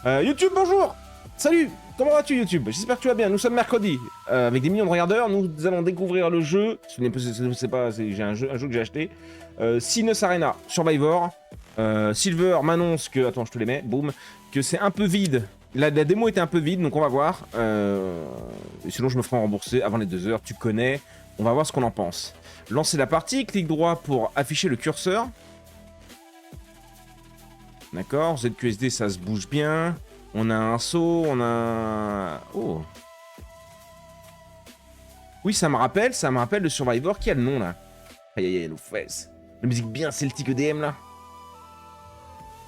YouTube, bonjour. Salut. Comment vas-tu, YouTube? J'espère que tu vas bien. Nous sommes mercredi. Avec des millions de regardeurs, nous allons découvrir le jeu. Ce n'est pas, j'ai un jeu que j'ai acheté. Sinus Arena Survivor. Silver m'annonce que... Attends, je te les mets. Boum. Que c'est un peu vide. La démo était un peu vide, donc on va voir. Sinon, je me ferai rembourser avant les 2 heures. Tu connais. On va voir ce qu'on en pense. Lancer la partie. Clic droit pour afficher le curseur. D'accord. ZQSD, ça se bouge bien. On a un saut, on a... Oh. Oui, ça me rappelle le Survivor qui a le nom, là. Aïe, aïe, aïe, nos fesses. La musique bien celtique EDM, là.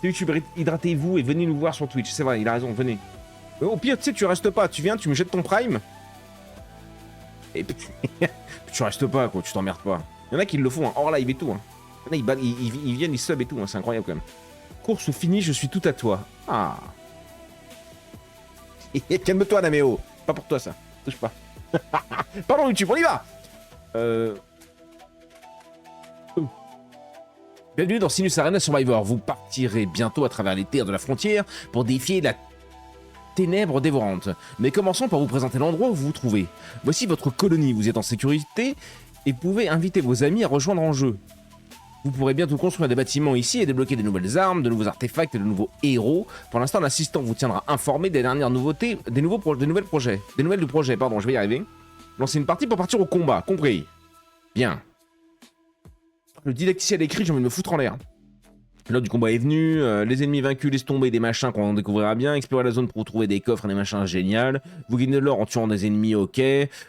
C'est YouTube, hydratez-vous et venez nous voir sur Twitch. C'est vrai, il a raison, venez. Au pire, tu sais, tu restes pas. Tu viens, tu me jettes ton Prime. Et puis... tu restes pas, quoi. Tu t'emmerdes pas. Il y en a qui le font, hein, hors live et tout. Hein. Il y en a, ils viennent, ils sub et tout. Hein. C'est incroyable, quand même. Course finie, je suis tout à toi. Ah. Calme-toi, Naméo. Pas pour toi, ça. Touche pas. Pardon, YouTube, on y va. Bienvenue dans Sinus Arena Survivor. Vous partirez bientôt à travers les terres de la frontière pour défier la ténèbre dévorante. Mais commençons par vous présenter l'endroit où vous vous trouvez. Voici votre colonie. Vous êtes en sécurité et pouvez inviter vos amis à rejoindre en jeu. Vous pourrez bientôt construire des bâtiments ici et débloquer des nouvelles armes, de nouveaux artefacts et de nouveaux héros. Pour l'instant, l'assistant vous tiendra informé des dernières nouveautés, des nouvelles du projet, pardon, je vais y arriver. Lancez une partie pour partir au combat, compris. Bien. Le didacticiel écrit, j'ai envie de me foutre en l'air. L'heure du combat est venue, les ennemis vaincus laissent tomber des machins qu'on découvrira bien, explorer la zone pour trouver des coffres et des machins génial. Vous gagnez de l'or en tuant des ennemis, ok.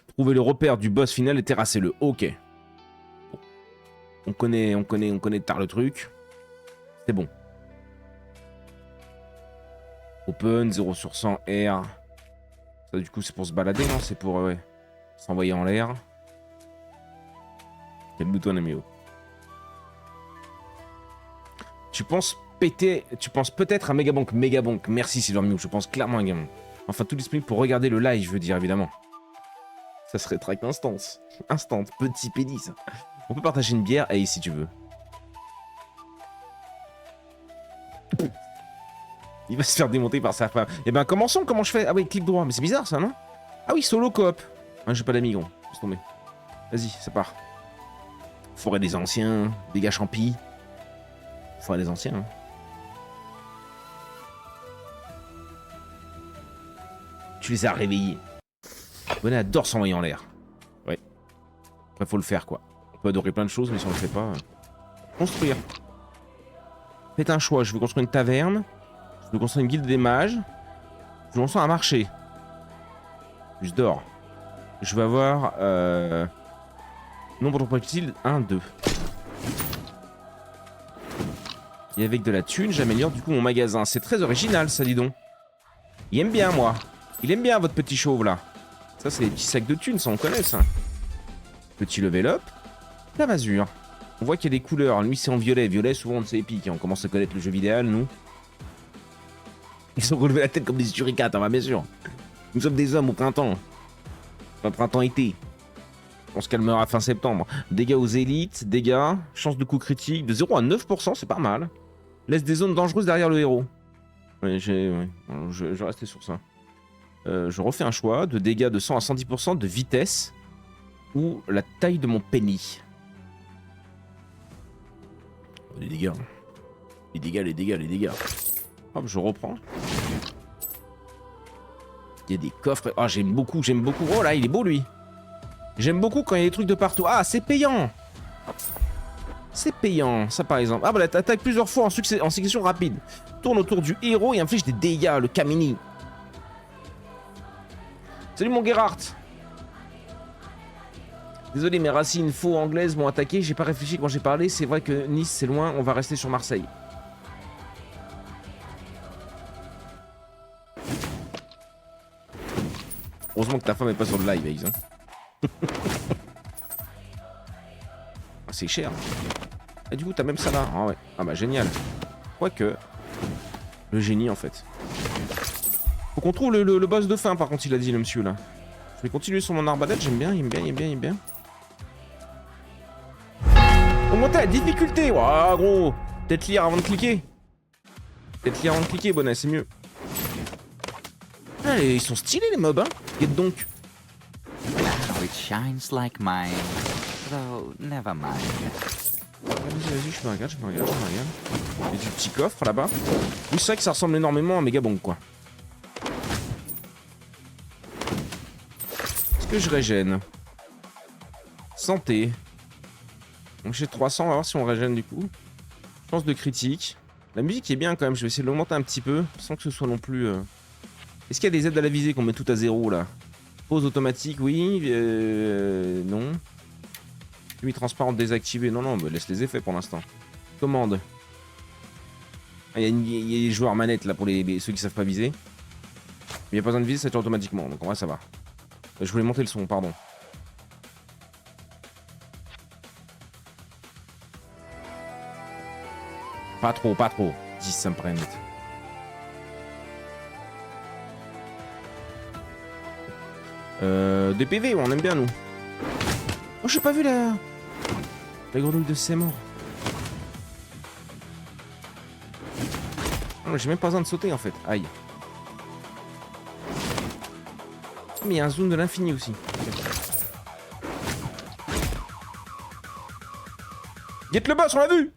Trouvez le repère du boss final et terrassez-le, ok. On connaît tard le truc. C'est bon. Open, 0 sur 100, R. Ça, du coup, c'est pour se balader, non? C'est pour, ouais, s'envoyer en l'air. Calme-toi, Naméo. Tu penses peut-être à Megabank. Megabank, merci Silvermew, je pense clairement à Megabank. Enfin, tout disponible pour regarder le live, je veux dire, évidemment. Ça serait track instance. Instant, petit pénis. On peut partager une bière, et si tu veux. Il va se faire démonter par sa femme. Eh ben, commençons, comment je fais? Ah oui, clic droit, mais c'est bizarre ça, non? Ah oui, solo coop. Ah, j'ai pas d'amis, gros. Laisse tomber. Vas-y, ça part. Forêt des anciens, dégâts champi. Forêt des anciens, hein. Tu les as réveillés. Bonnet adore s'envoyer en l'air. Ouais. Après, faut le faire, quoi. On peut adorer plein de choses, mais si on le fait pas... Construire. Faites un choix. Je veux construire une taverne. Je veux construire une guilde des mages. Je veux construire un marché. Plus d'or. Je veux avoir... Nombre de projectiles, 1, 2. Et avec de la thune, j'améliore du coup mon magasin. C'est très original, ça, dis donc. Il aime bien, moi. Il aime bien, votre petit chauve, là. Ça, c'est les petits sacs de thunes, ça, on connaît, ça. Petit level up. La masure. On voit qu'il y a des couleurs. Lui, c'est en violet. Violet, souvent, c'est épique. On commence à connaître le jeu vidéo, nous. Ils ont relevé la tête comme des suricates, hein, bien sûr. Nous sommes des hommes au printemps. Pas printemps-été. On se calmera fin septembre. Dégâts aux élites, dégâts, chance de coup critique de 0 à 9%, c'est pas mal. Laisse des zones dangereuses derrière le héros. Ouais, je vais rester sur ça. Je refais un choix de dégâts de 100 à 110% de vitesse ou la taille de mon penny. Les dégâts. Les dégâts, les dégâts, les dégâts. Hop, je reprends. Il y a des coffres. Ah, j'aime beaucoup, j'aime beaucoup. Oh là, il est beau, lui. J'aime beaucoup quand il y a des trucs de partout. Ah, c'est payant. C'est payant, ça par exemple. Ah, voilà, t'attaques plusieurs fois en succession rapide. Tourne autour du héros et inflige des dégâts, le Kamini. Salut mon Gerhardt. Désolé, mes racines faux anglaises m'ont attaqué. J'ai pas réfléchi quand j'ai parlé. C'est vrai que Nice, c'est loin. On va rester sur Marseille. Heureusement que ta femme est pas sur le live, Aïs. Hein. Ah, c'est cher. Et du coup, t'as même ça là. Ah ouais. Ah bah génial. Quoique. Le génie en fait. Faut qu'on trouve le boss de fin par contre, il a dit le monsieur là. Je vais continuer sur mon arbalète, j'aime bien, il aime bien, il aime bien, il aime bien. Augmenter la difficulté. Waouh gros. Peut-être lire avant de cliquer. Peut-être lire avant de cliquer, bonnet, c'est mieux. Ah, ils sont stylés les mobs, hein. Et donc. Now it shines like mine. Though, never mind. Vas-y, je me regarde. Il y a du petit coffre là-bas. Oui, c'est vrai que ça ressemble énormément à Megabong, quoi. Est-ce que je régène? Santé. Donc j'ai 300, on va voir si on régène du coup. Chance de critique. La musique est bien quand même, je vais essayer de l'augmenter un petit peu, sans que ce soit non plus... Est-ce qu'il y a des aides à la visée qu'on met tout à zéro là? Pause automatique, oui. Non. Limite transparente désactivée. Non, non, bah, laisse les effets pour l'instant. Commande. Ah, il y a des joueurs manettes là pour ceux qui savent pas viser. Il n'y a pas besoin de viser, ça tire automatiquement, donc en vrai ça va. Je voulais monter le son, pardon. Pas trop, pas trop. 10, ça me paraît net. Des PV, on aime bien nous. Oh, j'ai pas vu la grenouille de Seymour. Oh, j'ai même pas besoin de sauter en fait. Aïe. Mais il y a un zoom de l'infini aussi. Get le boss, on l'a vu.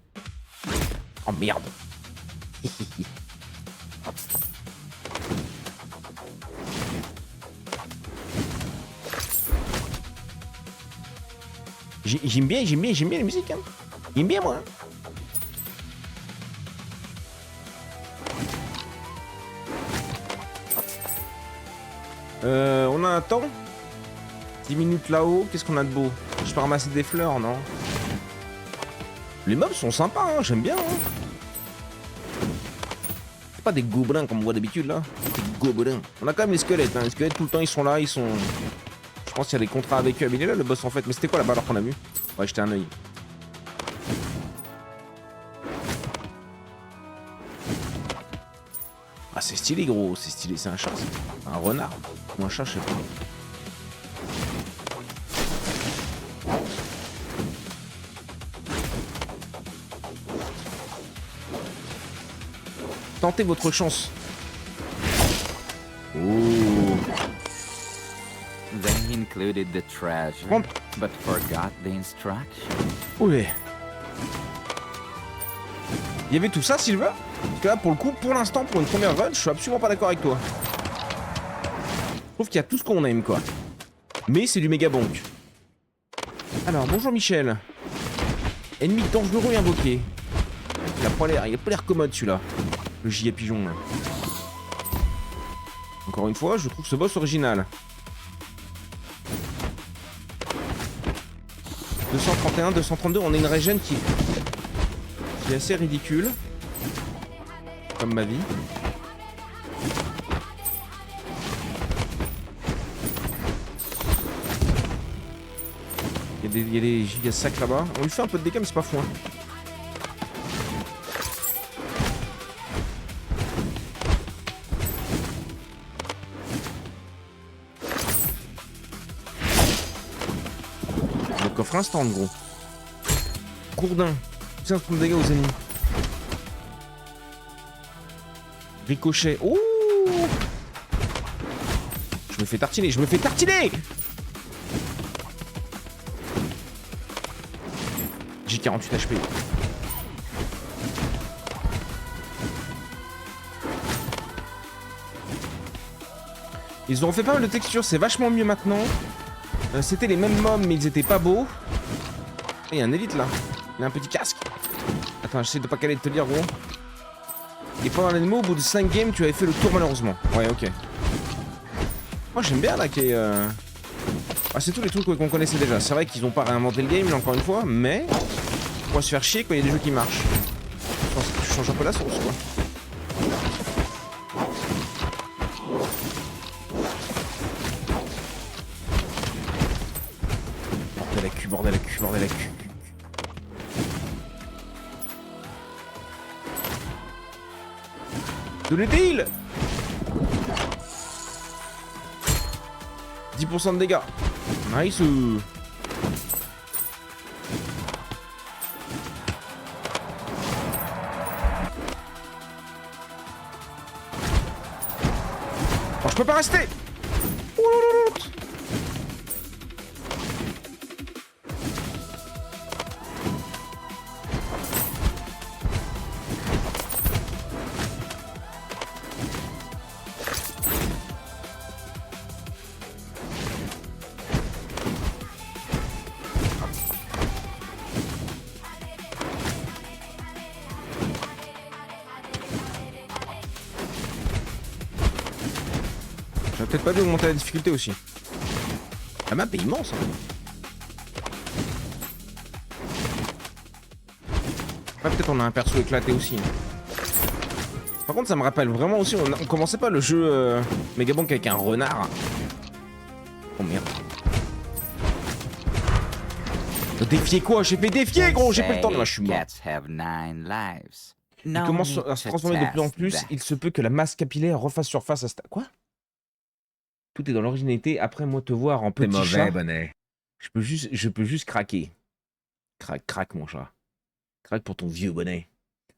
Oh merde. J'aime bien la musique, hein. J'aime bien moi. On a un temps. 10 minutes là-haut, qu'est-ce qu'on a de beau? Je peux ramasser des fleurs, non? Les mobs sont sympas, hein, j'aime bien. Hein. C'est pas des gobelins comme on voit d'habitude là. Des gobelins. On a quand même les squelettes, hein. Les squelettes tout le temps ils sont là, ils sont... Je pense qu'il y a des contrats avec eux. Mais il est là le boss en fait. Mais c'était quoi là-bas alors qu'on a vu? Ouais, jeter un œil. Ah c'est stylé gros, c'est stylé, c'est un chat, un renard. Ou un chat, je sais pas. Tentez votre chance. Oh. They included the treasure, but forgot the instruction. Ouais. Il y avait tout ça, Silver? Parce que là, pour le coup, pour l'instant, pour une première run, je suis absolument pas d'accord avec toi. Je trouve qu'il y a tout ce qu'on aime, quoi. Mais c'est du méga bonk. Alors, bonjour Michel. Ennemi dangereux invoqué. Il a pas l'air commode celui-là. Le giga pigeon là. Encore une fois, je trouve ce boss original. 231, 232, on a une régène qui est assez ridicule. Comme ma vie. Il y a des giga sacs là-bas. On lui fait un peu de dégâts mais c'est pas fou. Hein. Le coffre instant gros. Gourdin. 15 points de dégâts aux ennemis. Ricochet. Ouh. Je me fais tartiner, J'ai 48 HP. Ils ont refait pas mal de textures, c'est vachement mieux maintenant. C'était les mêmes mobs, mais ils étaient pas beaux. Il y a un élite là. Il a un petit casque. Attends, j'essaie de pas caler de te dire, gros. Et pendant la démo, au bout de 5 games, tu avais fait le tour malheureusement. Ouais, ok. Moi, j'aime bien là qui est. Ah, c'est tous les trucs qu'on connaissait déjà. C'est vrai qu'ils ont pas réinventé le game, là, encore une fois, mais. On va se faire chier quand il y a des jeux qui marchent. Je pense que tu changes un peu la sauce, quoi. Bordel à cul. Donnez des heals. 10% de dégâts. Nice. Oh, je peux pas rester. J'aurais peut-être pas dû augmenter la difficulté aussi. La map est immense. Hein. Après, peut-être on a un perso éclaté aussi. Hein. Par contre, ça me rappelle vraiment aussi, on commençait pas le jeu Megabank avec un renard. Oh merde. Défier quoi? J'ai fait défier, gros, j'ai pas le temps. Moi, je suis mort. Il commence à se transformer de plus en plus. Il se peut que la masse capillaire refasse surface à quoi? Tout est dans l'originalité. Après, moi, te voir en petit chat, bonnet. Je peux juste craquer. Craque, mon chat. Craque pour ton vieux bonnet.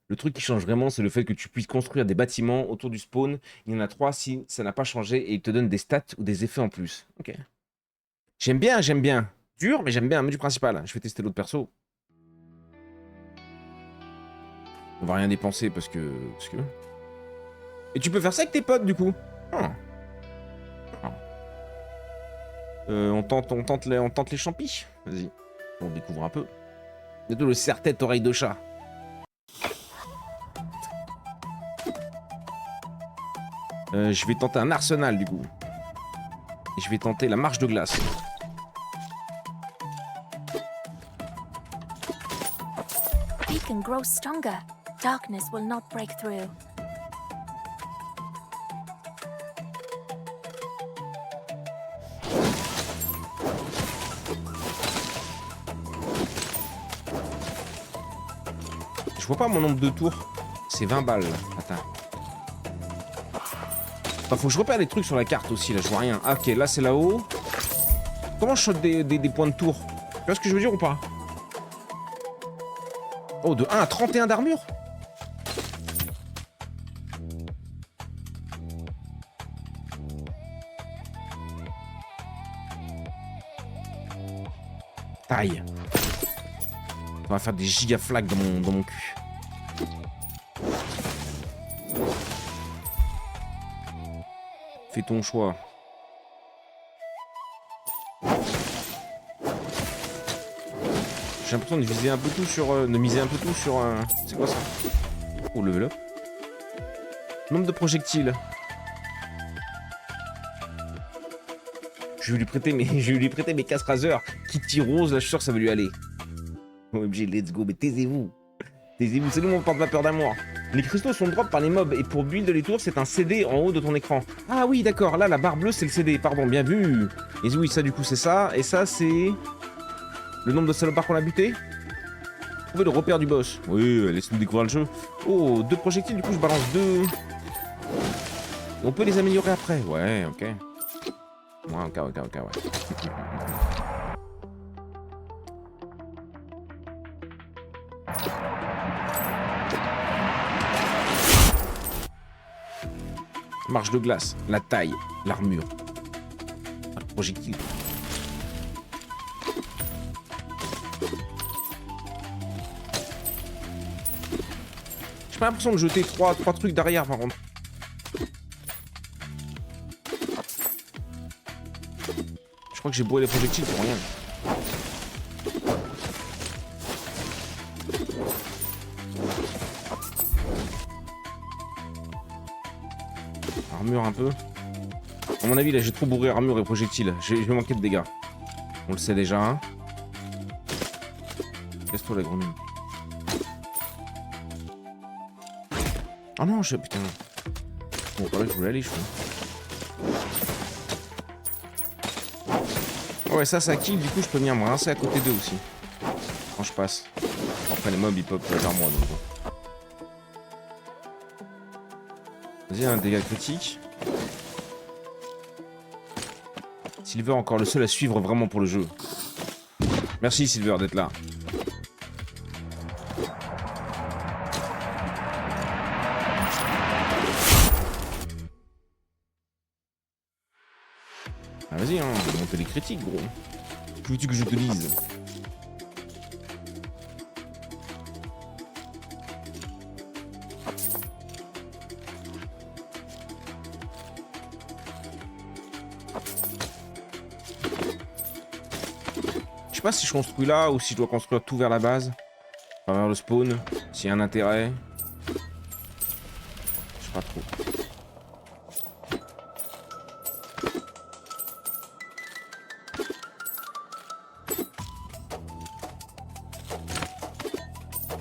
Le truc qui change vraiment, c'est le fait que tu puisses construire des bâtiments autour du spawn. Il y en a 3 si ça n'a pas changé et il te donne des stats ou des effets en plus. Ok. J'aime bien. Dur, mais j'aime bien. Mais du principal. Je vais tester l'autre perso. On va rien dépenser parce que... Et tu peux faire ça avec tes potes, du coup. On tente les champis. Vas-y. On découvre un peu. Bientôt le serre-tête oreille de chat. Je vais tenter un arsenal du coup. Et je vais tenter la marche de glace. Beacon grows stronger. Darkness will not break through. Je vois pas mon nombre de tours. C'est 20 balles. Attends. Enfin, faut que je repère les trucs sur la carte aussi, là, je vois rien. Ah, ok, là c'est là-haut. Comment je saute des points de tour? Tu vois ce que je veux dire ou pas? Oh, de 1 à 31 d'armure? Taille. On va faire des gigaflags dans mon cul. Fais ton choix. J'ai l'impression de viser un peu tout sur... de miser un peu tout sur... C'est quoi ça? Oh, level up. Nombre de projectiles. Je vais lui prêter mes casse raseurs. Kitty Rose, là, je suis sûr que ça va lui aller. OMG, let's go, mais taisez-vous. Taisez-vous, c'est nous mon porte-vapeur d'amour. Les cristaux sont drop par les mobs et pour build les tours, c'est un CD en haut de ton écran. Ah oui, d'accord, là, la barre bleue, c'est le CD. Pardon, bien vu. Et oui, ça, du coup, c'est ça. Et ça, c'est... le nombre de salopards qu'on a buté. Trouver le repère du boss. Oui, laisse-nous découvrir le jeu. Oh, 2 projectiles, du coup, je balance 2. On peut les améliorer après. Ouais, ok. Ouais, ok, ouais. Marche de glace, la taille, l'armure. Projectile. J'ai pas l'impression de jeter 3 trucs derrière par contre. Je crois que j'ai bourré les projectiles pour rien. Armure un peu. À mon avis, là, j'ai trop bourré armure et projectiles. Je vais manquer de dégâts. On le sait déjà. Hein. Laisse-toi la grenouille. Oh non, putain. Bon, par là, je voulais aller, je crois. Ouais, ça kill. Du coup, je peux venir me rincer à côté d'eux aussi. Quand je passe. Bon, après, les mobs, ils pop vers moi. Donc. Vas-y, un dégât critique. Silver, encore le seul à suivre vraiment pour le jeu. Merci Silver d'être là. Ah vas-y, hein, monter les critiques, gros. Que veux-tu que je te dise? Je sais pas si je construis là ou si je dois construire tout vers la base. Enfin, vers le spawn. S'il y a un intérêt. Je sais pas trop.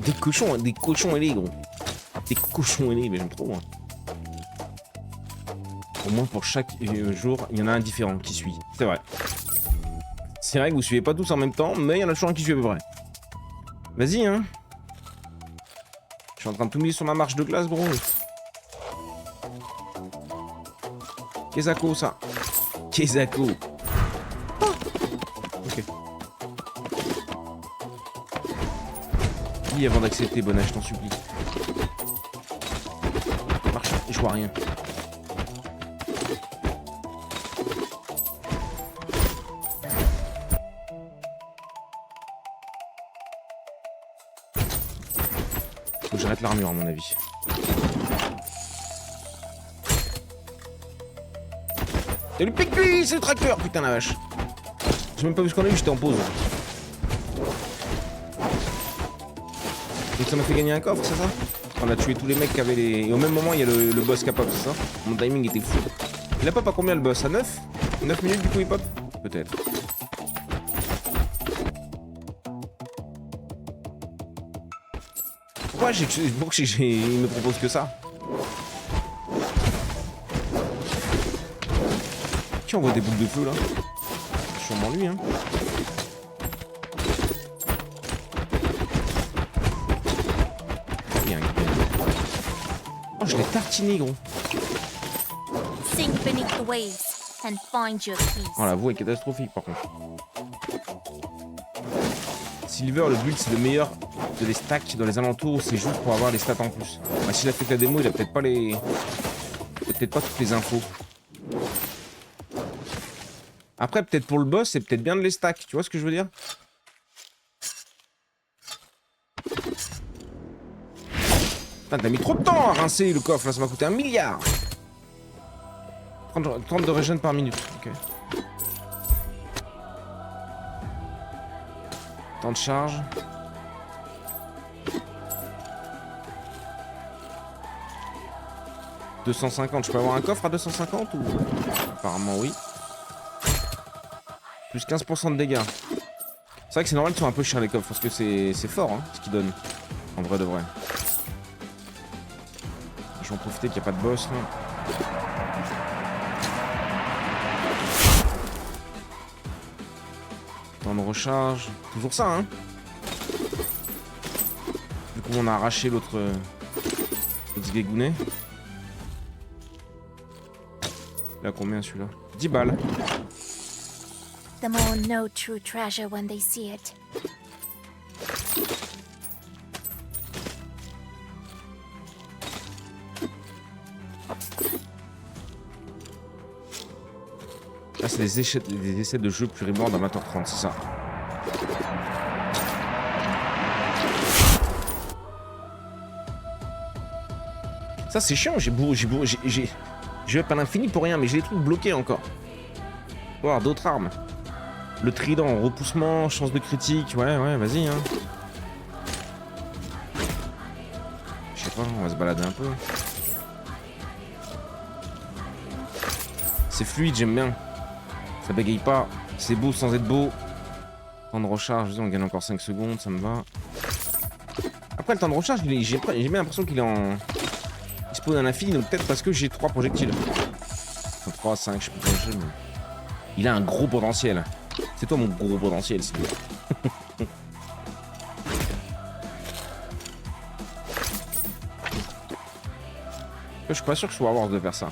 Des cochons ailés, gros. Des cochons ailés, mais j'aime trop, moi. Au moins pour chaque jour, il y en a un différent qui suit. C'est vrai. C'est vrai que vous suivez pas tous en même temps, mais il y en a toujours un qui suit à peu près. Vas-y, hein. Je suis en train de tout miser sur ma marche de glace, gros. Kezako, ça. Kezako. Oh. Ok. Dis avant d'accepter, Bonnage, je t'en supplie. Marche, je vois rien. Faut que j'arrête l'armure à mon avis. Et le pique-lui, c'est le tracteur, putain la vache. J'ai même pas vu ce qu'on a eu, j'étais en pause. Donc ça m'a fait gagner un coffre, c'est ça? On a tué tous les mecs qui avaient les... Et au même moment, il y a le boss qui a pop, c'est ça? Mon timing était fou. Il a pop à combien le boss? À 9? 9 minutes du coup il pop? Peut-être. Pourquoi il me propose que ça? Qui envoie des boules de feu là? Sûrement lui, hein. Oh, je l'ai tartiné, gros. Sink beneath the waves and find your peace. Oh, la voix est catastrophique par contre. Silver, le but c'est le meilleur de les stacks dans les alentours, c'est juste pour avoir les stats en plus. Bah, s'il a fait que la démo, il a peut-être pas les. Peut-être pas toutes les infos. Après, peut-être pour le boss, c'est peut-être bien de les stack, tu vois ce que je veux dire? Putain, t'as mis trop de temps à rincer le coffre là, ça m'a coûté 1 milliard. 30 de régène par minute, ok. Temps de charge. « 250, je peux avoir un coffre à 250 ou... Apparemment oui. Plus 15% de dégâts. C'est vrai que c'est normal qu'ils soient un peu chers les coffres, parce que c'est fort hein, ce qu'ils donnent. En vrai de vrai. Je vais en profiter qu'il n'y a pas de boss là. Temps de recharge. Toujours ça hein. Du coup on a arraché l'autre zigagounet. Là combien celui-là? 10 balles. The more know true treasure when they see it. Là c'est des essais de jeu Pluribord d'Amateur 30, c'est ça. Ça c'est chiant, j'ai pas l'infini pour rien, mais j'ai des trucs bloqués encore. Faut avoir d'autres armes. Le trident, repoussement, chance de critique, ouais, vas-y, hein. Je sais pas, on va se balader un peu. C'est fluide, j'aime bien. Ça bégaye pas, c'est beau sans être beau. Temps de recharge, on gagne encore 5 secondes, ça me va. Après, le temps de recharge, j'ai bien l'impression qu'il est en... Il spawn à l'infini, donc peut-être parce que j'ai 3 projectiles. Enfin, 3, 5, je sais pas comment mais... Il a un gros potentiel. C'est toi mon gros potentiel, c'est bien. Je suis pas sûr que je sois à avoir de faire ça.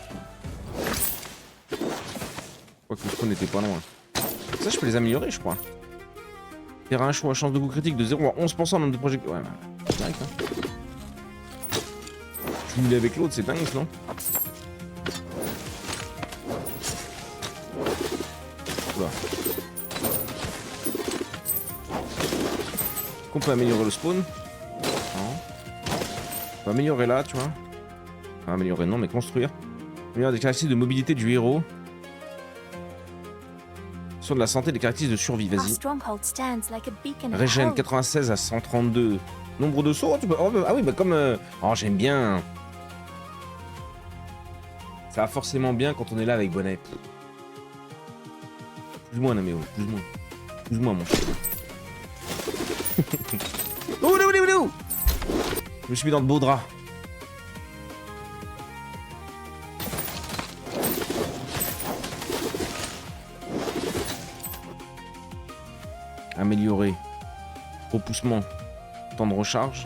Quoique le spawn n'était pas loin. Ça, je peux les améliorer, je crois. Terrain, choix, chance de coup critique de 0 à 11% nombre de projectiles. Ouais, c'est dingue, hein. Cumuler avec l'autre, c'est dingue, non? Oula. On peut améliorer le spawn. Non. On peut améliorer là, tu vois. Enfin, améliorer non, mais construire. Améliorer des caractéristiques de mobilité du héros. Sur de la santé, des caractéristiques de survie, Our vas-y. stronghold stands like a beacon of Régène hope. 96 à 132. Nombre de sauts, tu peux... oh, bah, ah oui, bah comme... Oh, j'aime bien. Ça va forcément bien quand on est là avec Bonnet. Pousse-moi, Naméo, pousse-moi. Pousse-moi, mon chat. Oh, là. Je me suis mis dans le beau drap. Améliorer. Repoussement. Temps de recharge.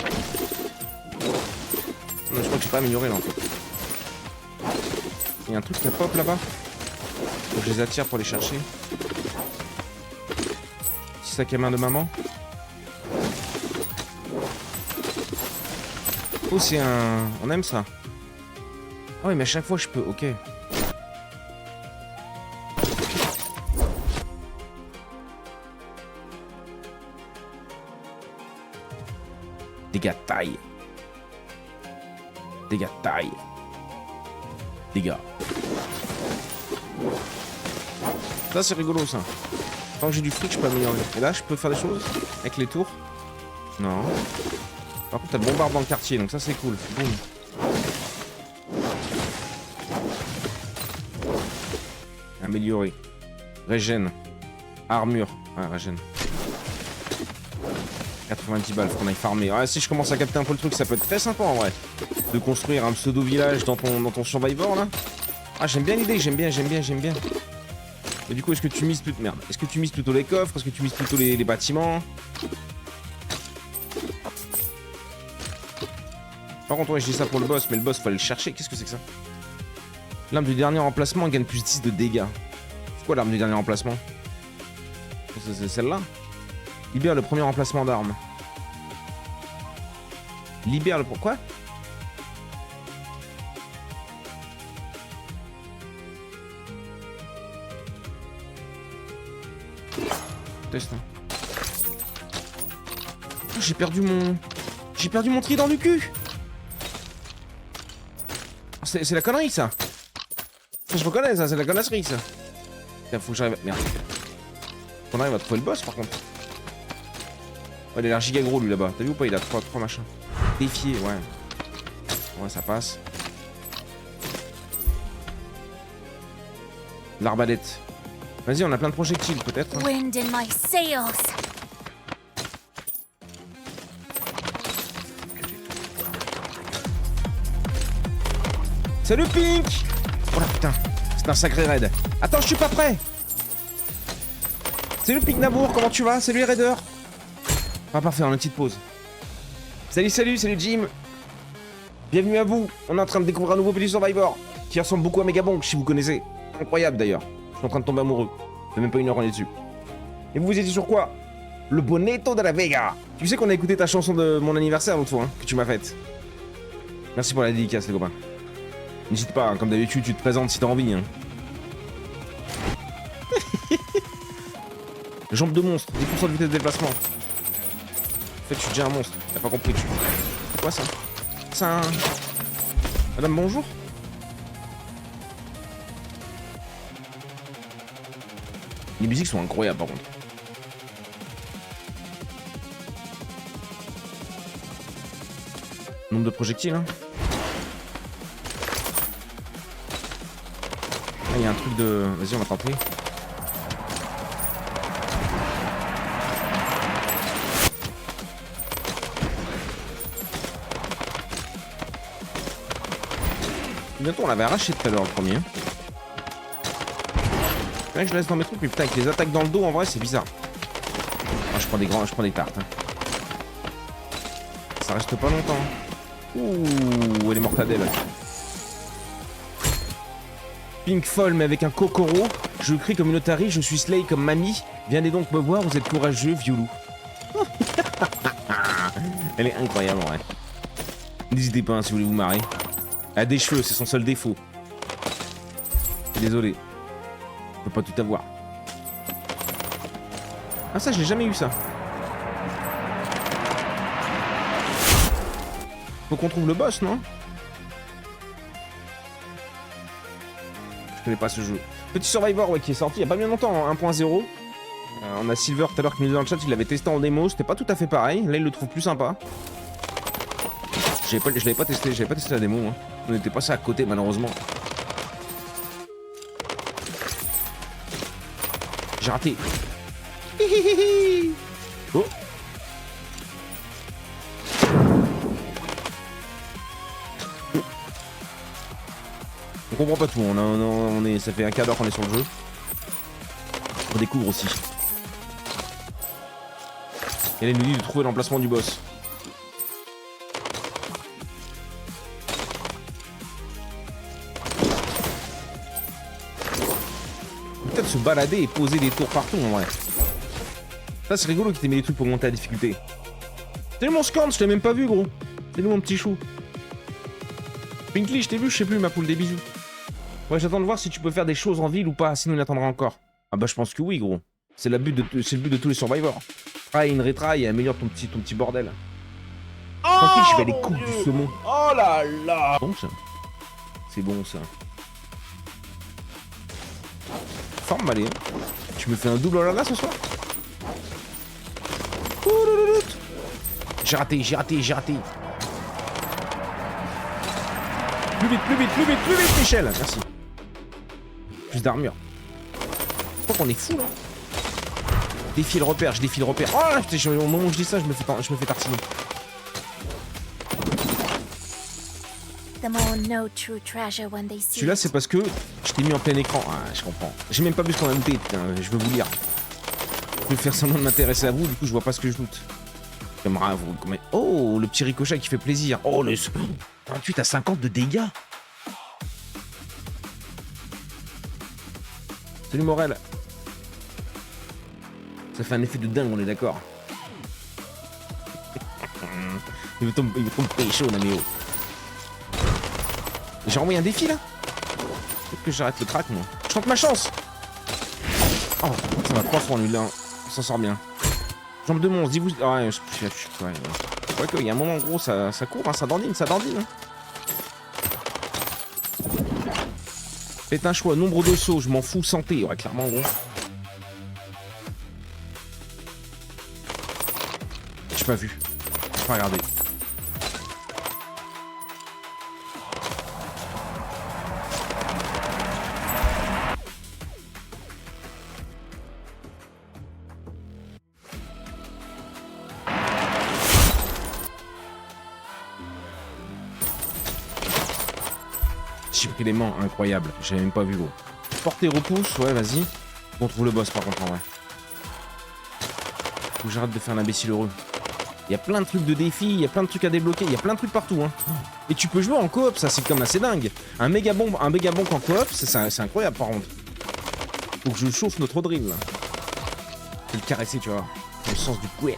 Je crois que j'ai pas amélioré là en fait. Il y a un truc qui a pop là-bas. Faut que je les attire pour les chercher. Petit sac à main de maman. Oh, c'est un... On aime ça. Ah oui, mais à chaque fois je peux... Ok. Dégâts taille. Dégâts taille. Dégâts. Ça c'est rigolo ça. Tant que j'ai du fric je peux améliorer. Et là je peux faire des choses avec les tours. Non. Par contre t'as le bombarde dans le quartier donc ça c'est cool. Boum. Améliorer. Régène. Armure. Ah régène. 90 balles, faut qu'on aille farmer. Ouais, si je commence à capter un peu le truc, ça peut être très sympa en vrai. De construire un pseudo-village dans ton Survivor là. Ah, j'aime bien l'idée, j'aime bien. Et du coup, est-ce que tu mises plutôt... Merde. Est-ce que tu mises plutôt les coffres? Est-ce que tu mises plutôt les bâtiments? Par contre, ouais, je dis ça pour le boss, mais le boss, faut aller le chercher. Qu'est-ce que c'est que ça? L'arme du dernier emplacement gagne plus 10 de dégâts. C'est quoi l'arme du dernier emplacement? C'est celle-là? Libère le premier emplacement d'armes. Libère le... Pourquoi? Test. Oh, j'ai perdu mon... J'ai perdu mon trident du cul. C'est la connerie ça. Ça, je reconnais ça, c'est la connasserie ça. Putain, faut que j'arrive à... Merde. Faut qu'on arrive à trouver le boss par contre. Ouais, il a l'air giga gros lui là-bas. T'as vu ou pas? Il a 3 machins. Défier, ouais. Ouais, ça passe. L'arbalète. Vas-y, on a plein de projectiles peut-être. Hein. Wind in my sails. Salut Pink! Oh là putain, c'est un sacré raid. Attends, je suis pas prêt! Salut Pink Nabour, comment tu vas? Salut les raiders! On va pas faire une petite pause. Salut Jim! Bienvenue à vous! On est en train de découvrir un nouveau petit Survivor qui ressemble beaucoup à Megabonk, si vous connaissez. Incroyable d'ailleurs. Je suis en train de tomber amoureux. Ça fait même pas une heure qu'on est dessus. Et vous étiez sur quoi? Le Bonetto de la Vega! Tu sais qu'on a écouté ta chanson de mon anniversaire l'autre fois, hein, que tu m'as faite. Merci pour la dédicace les copains. N'hésite pas, hein, comme d'habitude, tu te présentes si t'as envie. Hein. Jambes de monstre, 10% de vitesse de déplacement. En fait, je suis déjà un monstre. T'as pas compris. C'est quoi ça? C'est un... Madame, bonjour. Les musiques sont incroyables par contre. Nombre de projectiles, hein. Ah, il y a un truc de... Vas-y, on va tenter. Bientôt, on l'avait arraché tout à l'heure le premier. C'est vrai que je laisse dans mes trucs, mais putain, avec les attaques dans le dos, en vrai, c'est bizarre. Ah, je prends des tartes. Hein. Ça reste pas longtemps. Ouh, elle est mortadelle. Pink folle, mais avec un kokoro. Je crie comme une otarie, je suis Slay comme mamie. Viendez donc me voir, vous êtes courageux, violou. Elle est incroyable, en vrai. N'hésitez pas, hein, si vous voulez vous marrer. Elle a des cheveux, c'est son seul défaut. Désolé. Je peux pas tout avoir. Ah ça, je l'ai jamais eu ça. Faut qu'on trouve le boss, non? Je connais pas ce jeu. Petit Survivor, ouais, qui est sorti il y a pas bien longtemps, hein, 1.0. On a Silver tout à l'heure qui nous dit dans le chat qu'il l'avait testé en démo, c'était pas tout à fait pareil. Là, il le trouve plus sympa. Je l'avais pas testé la démo. Hein. On était passé à côté, malheureusement. J'ai raté. Oh. On comprend pas tout, ça fait un quart d'heure qu'on est sur le jeu. On découvre aussi. Et là, il nous dit de trouver l'emplacement du boss. Peut-être se balader et poser des tours partout en vrai. Ça c'est rigolo qu'il t'ait mis des trucs pour monter la difficulté. Salut mon scan, je t'ai même pas vu gros. Salut mon petit chou. Pinkly, je t'ai vu, je sais plus ma poule, des bisous. Ouais, j'attends de voir si tu peux faire des choses en ville ou pas, sinon il attendra encore. Ah bah je pense que oui gros. C'est le but de tous les survivors. Try and retry et améliore ton petit bordel. Tranquille, je fais les coupes du saumon. Oh là là. Bon ça. C'est bon ça. Forme allez. Tu me fais un double là ce soir? J'ai raté. Plus vite, Michel. Merci. Plus d'armure. Je crois qu'on est fou là. Je défie le repère. Oh putain, au moment où je dis ça, je me fais tartiner. Celui-là, c'est parce que je t'ai mis en plein écran. Ah, je comprends. J'ai même pas vu ce qu'on a noté, putain, je veux vous lire. Je vais faire semblant de m'intéresser à vous, du coup, je vois pas ce que je loot. J'aimerais vous. Oh, le petit ricochet qui fait plaisir. Oh, le 28 à 50 de dégâts. Salut Morel. Ça fait un effet de dingue, on est d'accord. il me tombe pécho, Naméo. J'ai envoyé un défi là. Peut-être que j'arrête le track moi. Je tente ma chance. Oh, ça va 3 fois lui là. On s'en sort bien. Jambe de monstre, dis-vous. Ah ouais, je crois qu'il y a un moment gros, ça court, hein, ça dandine. Hein. Faites un choix, nombre de sauts, je m'en fous, santé. Ouais, clairement gros. J'ai pas vu. J'ai pas regardé. J'ai pris les mains, incroyable. J'avais même pas vu gros. Portée repousse, ouais, vas-y. On trouve le boss par contre en vrai. Faut que j'arrête de faire l'imbécile heureux. Il y a plein de trucs de défis, il y a plein de trucs à débloquer, il y a plein de trucs partout. Hein. Et tu peux jouer en coop, ça c'est comme assez dingue. Un méga bomb en coop, c'est incroyable par contre. Faut que je chauffe notre drill là. Je vais le caresser, tu vois. Dans le sens du poil.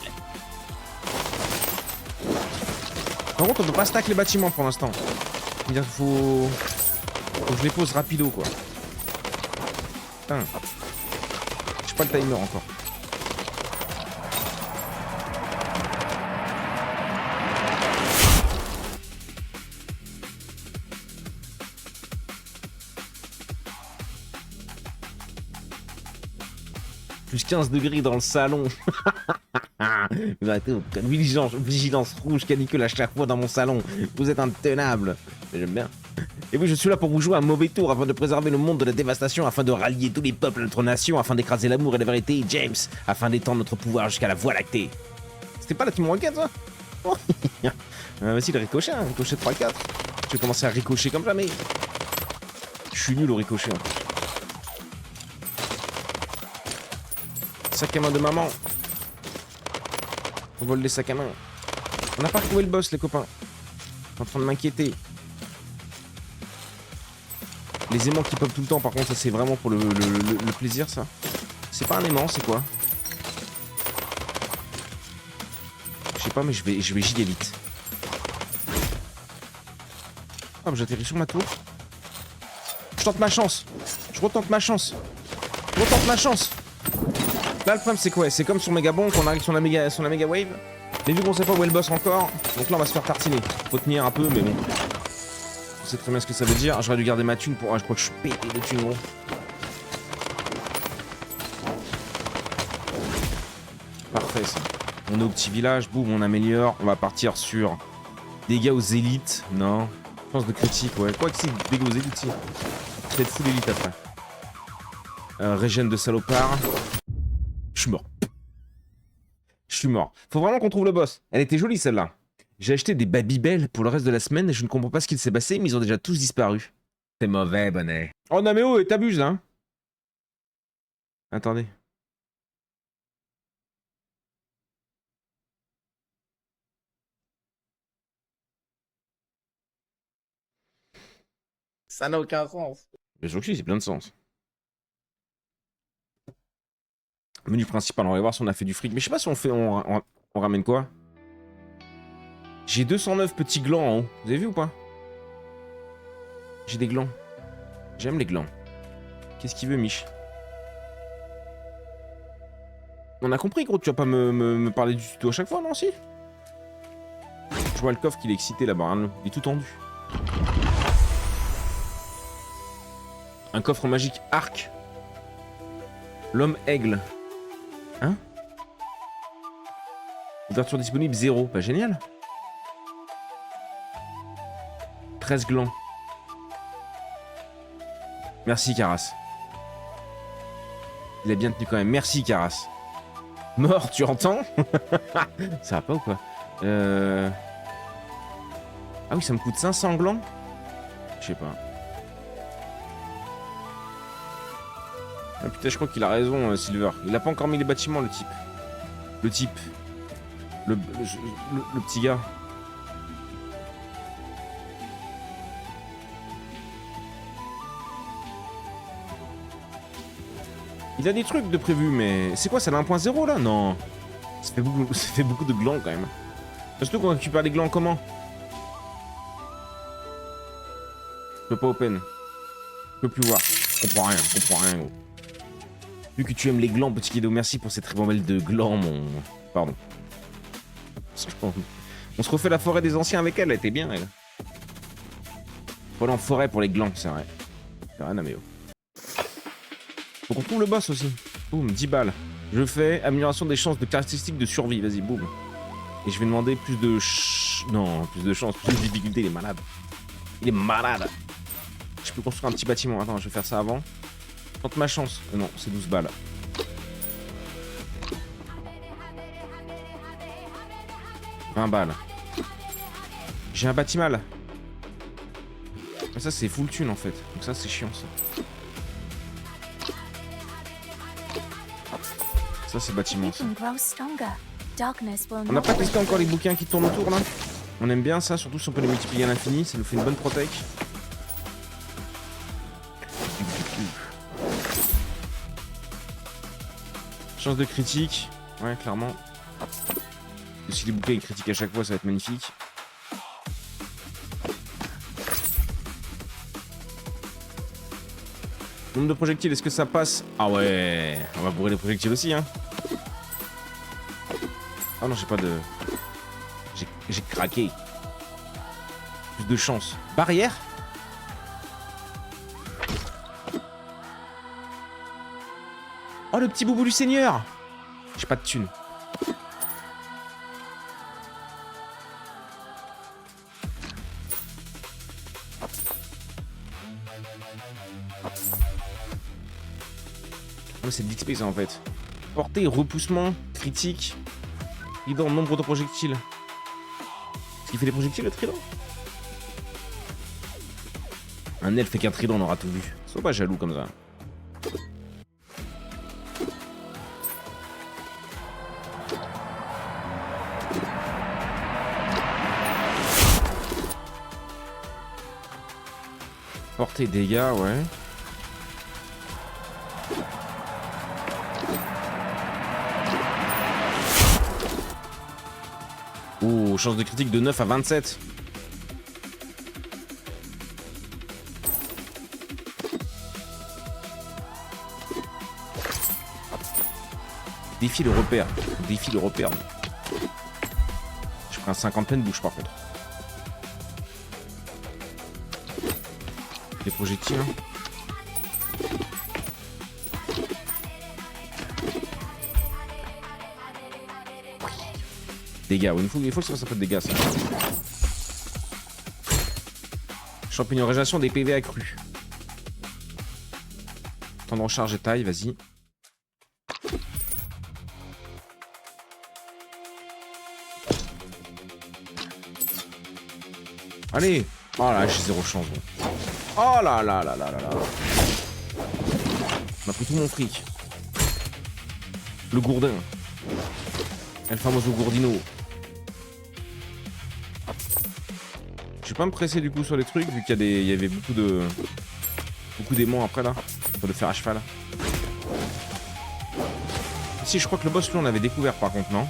Par contre, on peut pas stack les bâtiments pour l'instant. C'est-à-dire qu'il faut que je les pose rapido quoi. Putain. J'ai pas le timer encore. Plus 15 degrés dans le salon. Vous arrêtez votre vigilance rouge canicule à chaque fois dans mon salon. Vous êtes intenable. J'aime bien. Et oui, je suis là pour vous jouer un mauvais tour afin de préserver le monde de la dévastation, afin de rallier tous les peuples à notre nation, afin d'écraser l'amour et la vérité, James, afin d'étendre notre pouvoir jusqu'à la Voie lactée. C'était pas la Team Rocket, ça? Oh. Vas-y, le ricochet, hein, ricochet 3-4. Je vais commencer à ricocher comme jamais. Je suis nul au ricochet, en plus. Sac à main de maman. On vole les sacs à main. On n'a pas retrouvé le boss, les copains. Je suis en train de m'inquiéter. Les aimants qui pop tout le temps, par contre, ça c'est vraiment pour le plaisir, ça. C'est pas un aimant, c'est quoi? Je sais pas, mais je vais giga vite. Hop, j'atterris sur ma tour. Je tente ma chance. Je retente ma chance. Là, le problème, c'est quoi? C'est comme sur Megabon, qu'on arrive sur la méga wave. Mais vu qu'on sait pas où est le boss encore, donc là, on va se faire tartiner. Faut tenir un peu, mais bon. On sait très bien ce que ça veut dire. J'aurais dû garder ma thune pour... Ah, je crois que je suis pété de thune, gros. Parfait, ça. On est au petit village, boum, on améliore. On va partir sur dégâts aux élites. Non. Chance de critique, ouais. Quoi que si, dégâts aux élites, si. Peut-être full élite après. Régène de salopard. Je suis mort. Je suis mort. Faut vraiment qu'on trouve le boss. Elle était jolie celle-là. J'ai acheté des Babybel pour le reste de la semaine et je ne comprends pas ce qu'il s'est passé, mais ils ont déjà tous disparu. C'est mauvais, bonnet. Oh non mais oh, t'abuses, hein. Attendez. Ça n'a aucun sens. Mais je trouve que c'est plein de sens. Menu principal, on va voir si on a fait du fric. Mais je sais pas si on fait... On ramène quoi? J'ai 209 petits glands en haut. Vous avez vu ou pas? J'ai des glands. J'aime les glands. Qu'est-ce qu'il veut, Mich? On a compris, gros, tu vas pas me parler du tuto à chaque fois, non, si? Je vois le coffre qu'il est excité là-bas, hein, il est tout tendu. Un coffre magique arc. L'homme aigle. Hein? Ouverture disponible 0. Pas génial. 13 glands. Merci, Caras. Il a bien tenu quand même. Merci, Caras. Mort, tu entends? Ça va pas ou quoi? Ah oui, ça me coûte 500 glands? Je sais pas. Ah putain, je crois qu'il a raison, Silver. Il a pas encore mis les bâtiments, le type. Le type. Le petit gars. Il a des trucs de prévu, mais... C'est quoi, ça a 1.0 là? Non. Ça fait beaucoup de glands quand même. Surtout qu'on récupère les glands comment? Je peux pas open. Je peux plus voir. Je comprends rien, gros. Vu que tu aimes les glands, petit kiddo, merci pour cette ribambelle de glands, mon... Pardon. On se refait la forêt des anciens avec elle était bien, elle. Faut aller en forêt pour les glands, c'est vrai. C'est rien à méo. Faut qu'on trouve le boss aussi. Boum, 10 balles. Je fais amélioration des chances de caractéristiques de survie, vas-y, boum. Et je vais demander plus de... Non, plus de chance, plus de difficulté, il est malade. Il est malade. Je peux construire un petit bâtiment, attends, je vais faire ça avant. Tente ma chance. Non, c'est 12 balles. « 20 balles. J'ai un bâtiment là. Ça c'est full thune en fait. Donc ça c'est chiant ça. Ça c'est bâtiment ça. On n'a pas testé encore les bouquins qui tournent autour là. On aime bien ça, surtout si on peut les multiplier à l'infini. Ça nous fait une bonne protec. Chance de critique. Ouais, clairement. Si les bouquins ils critiquent à chaque fois, ça va être magnifique. Nombre de projectiles, est-ce que ça passe? Ah ouais, on va bourrer les projectiles aussi, hein. Ah non, j'ai pas de... J'ai craqué. Plus de chance. Barrière? Oh, le petit boubou du seigneur! J'ai pas de thunes. C'est de l'XP ça en fait. Portée, repoussement, critique. Trident, nombre de projectiles. Est-ce qu'il fait des projectiles le trident? Un elfe fait qu'un trident, on aura tout vu. Sois pas jaloux comme ça. Portée, dégâts, ouais. Oh, chance de critique de 9 à 27. Défie le repère. Défie le repère. Je prends un 50 pleine bouche par contre. Les projectiles. Hein. Dégâts. Ouais, il faut que ça fait de dégâts. Ça. Champignon régénération des PV accrus. Temps de recharge et taille, vas-y. Allez. Oh là, j'ai zéro chance. Bon. Oh là là là là là là. On a pris tout mon fric. Le gourdin. El famoso gourdino. Je vais pas me presser du coup sur les trucs vu qu'il y avait beaucoup d'aimants après là. Pour le faire à cheval. Si je crois que le boss lui on avait découvert par contre, non?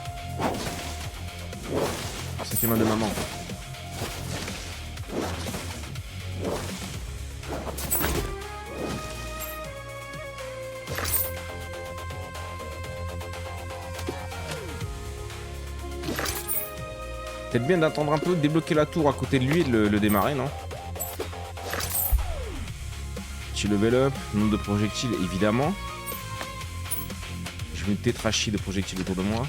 Ah, c'était main de maman. Peut-être bien d'attendre un peu, de débloquer la tour à côté de lui et de le démarrer, non? Petit level up, nombre de projectiles évidemment. Je vais une tétrachie de projectiles autour de moi.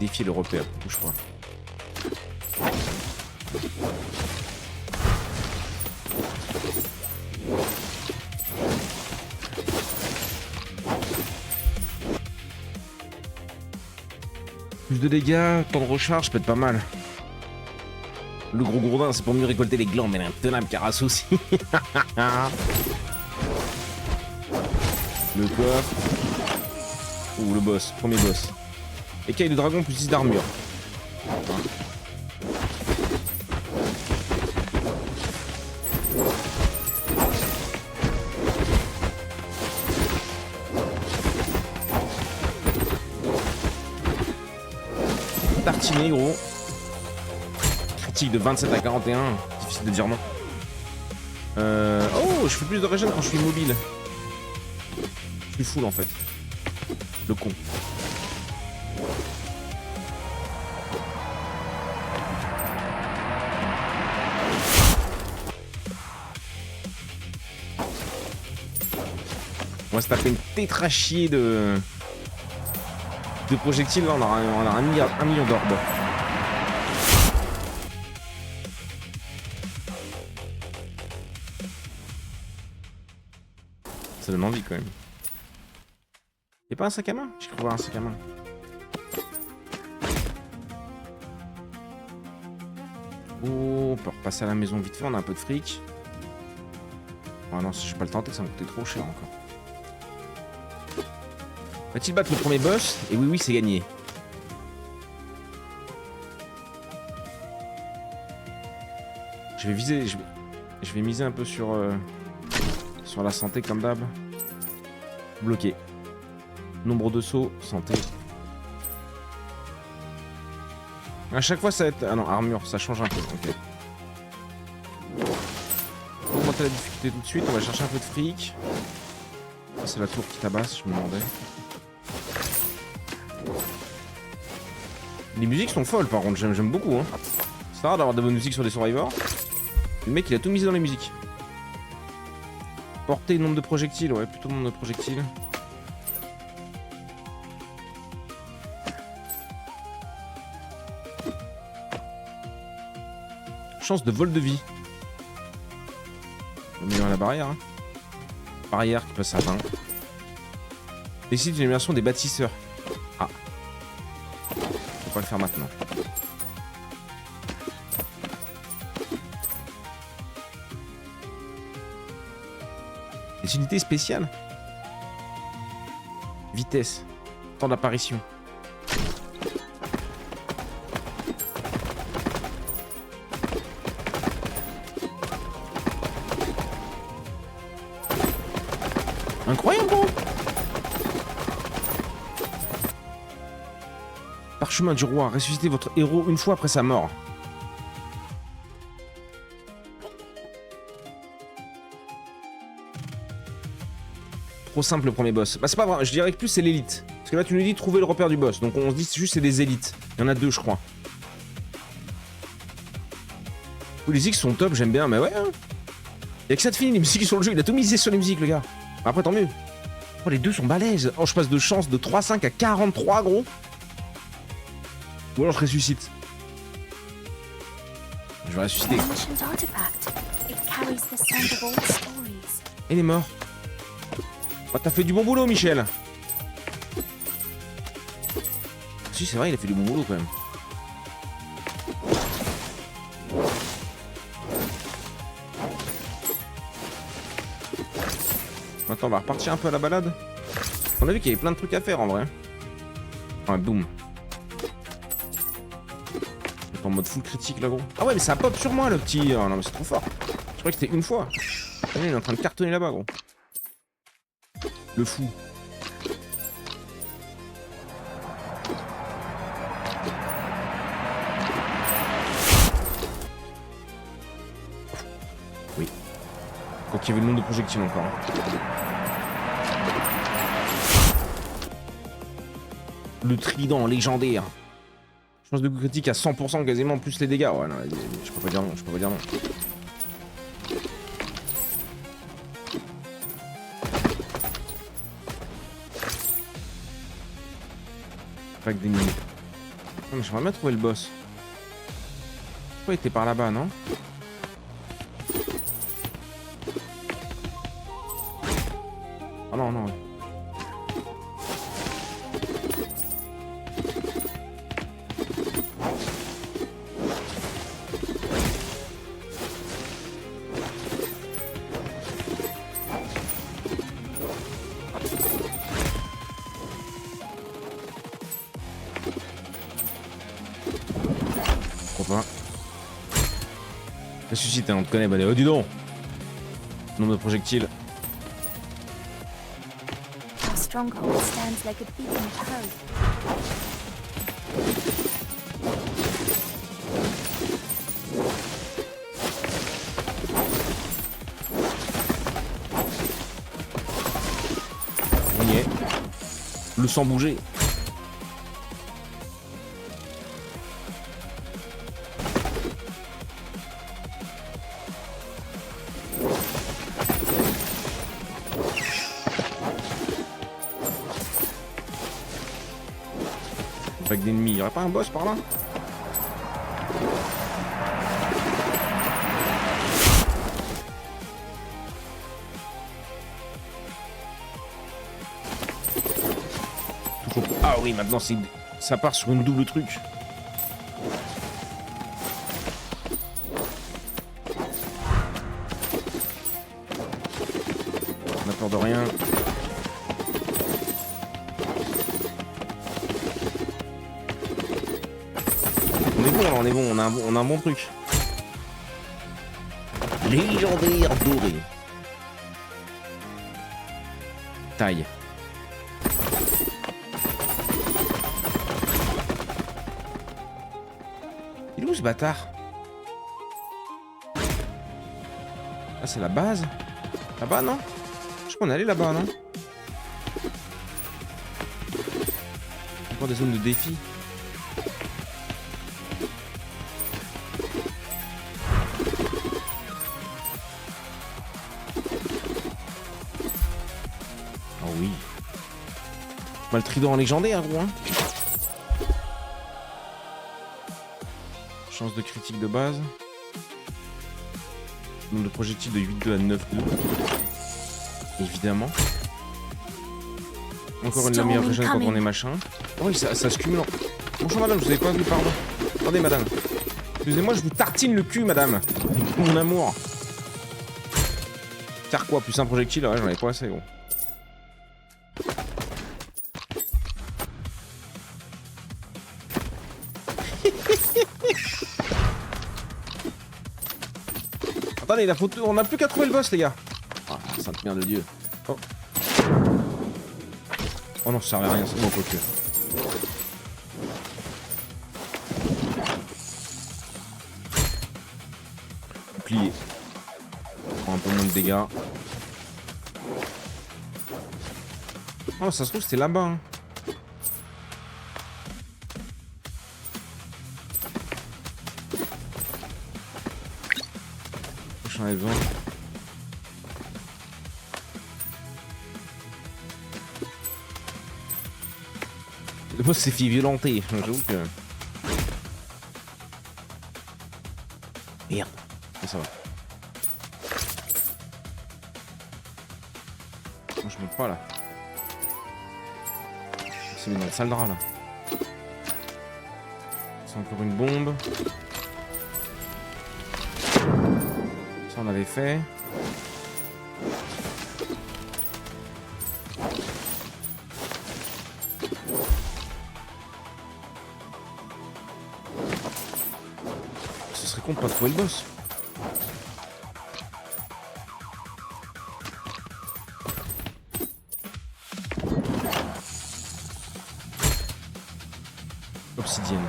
Défier le repère, bouge pas. Plus de dégâts, temps de recharge peut être pas mal. Le gros gourdin, c'est pour mieux récolter les glands, mais l'intenable carasse aussi. Le coffre. Ou le boss, premier boss. Écaille de dragon plus 10 d'armure. Tartiné gros. Critique de 27 à 41. Difficile de dire non. Oh, je fais plus de régène quand je suis immobile. Je suis full en fait. Le con. On va se taper une tétrachie de projectiles. Là, on aura un million d'orbes. Ça donne envie quand même. Y'a pas un sac à main? J'ai cru voir un sac à main. Oh, on peut repasser à la maison vite fait, on a un peu de fric. Oh non, je vais pas le tenter, ça va me coûter trop cher encore. Va-t-il battre le premier boss? Et oui, c'est gagné. Je vais viser, je vais miser un peu sur la santé comme d'hab. Bloqué. Nombre de sauts, santé. À chaque fois ça va être... Ah non, armure, ça change un peu. Ok. Pour augmenter la difficulté tout de suite, on va chercher un peu de fric. C'est la tour qui tabasse, je me demandais. Les musiques sont folles par contre, j'aime beaucoup. Hein. C'est rare d'avoir de bonnes musiques sur des Survivors. Le mec il a tout misé dans les musiques. Portée, nombre de projectiles, ouais, plutôt nombre de projectiles. Chance de vol de vie. On va améliorer la barrière. Hein. Barrière qui passe à 20. Décide d'une immersion des bâtisseurs. Ah. Faut pas le faire maintenant. Des unités spéciales. Vitesse. Temps d'apparition. Incroyable, gros. Parchemin du roi. Ressuscitez votre héros une fois après sa mort. Trop simple le premier boss. Bah c'est pas vrai, je dirais que plus c'est l'élite. Parce que là tu nous dis trouver le repère du boss. Donc on se dit juste c'est des élites. Il y en a 2 je crois. Les X sont top, j'aime bien, mais ouais. Hein. Y'a que ça de fini les musiques sur le jeu, il a tout misé sur les musiques le gars. Après tant mieux. Oh les 2 sont balèzes. Oh je passe de chance de 3,5 à 43 gros. Ou alors je ressuscite. Je vais ressusciter. Ancient artifact. It carries the scent of old stories. Il est mort. Oh, t'as fait du bon boulot, Michel. Si, c'est vrai, il a fait du bon boulot quand même. Maintenant, on va repartir un peu à la balade. On a vu qu'il y avait plein de trucs à faire en vrai. Ouais, boum. En mode full critique là, gros. Ah ouais, mais ça pop sur moi le petit. Oh non, mais c'est trop fort. Je croyais que c'était une fois. Il est en train de cartonner là-bas, gros. Le fou. Oui. Donc il y avait le nombre de projectiles encore. Le trident légendaire. Chance de coup critique à 100% quasiment plus les dégâts. Ouais, non, je peux pas dire non, je peux pas dire non. Pack d'ennemis. Non mais j'aimerais bien trouver le boss. Pourquoi il était par là-bas, non? Ah non, non. Ressuscite, hein, on te connaît, bah oh dis donc. Nombre de projectiles. Our stronghold stands like a beacon of hope. On y est. Le sang bouger. Avec d'ennemis, y'aurait pas un boss par là? Toujours... Ah oui, maintenant ça part sur une double truc. On a peur de rien. On est bon, on a un bon truc. Légendaire doré. Taille. Il est où ce bâtard? Ah c'est la base? Là-bas non? Je crois qu'on est allé là-bas non? Encore des zones de défi. Bah, le trident légendaire, gros. Hein. Chance de critique de base. Nombre de projectiles de 8,2 à 9,2. Évidemment. Encore une demi-heure régène quand on est machin. Oh oui, ça se cumule. Bonjour madame, je vous avais pas vu, pardon. Attendez madame. Excusez-moi, je vous tartine le cul, madame. Mon amour. Faire quoi? Plus un projectile? Ouais, j'en avais pas assez, gros. Attendez, la photo, on n'a plus qu'à trouver le boss, les gars. Ah, sainte mère de Dieu. Oh. Oh non, ça servait à rien, c'est bon, quoique. Plié. Prend un peu moins de dégâts. Oh, ça se trouve, c'était là-bas. Hein. J'en ai besoin. Le boss s'est fait violenter. J'avoue que... Merde. Ça va. Moi, je monte pas là. C'est mis dans le sale drap là. C'est encore une bombe. Ça on avait fait. Ce serait con de pas trouver le boss. Obsidienne.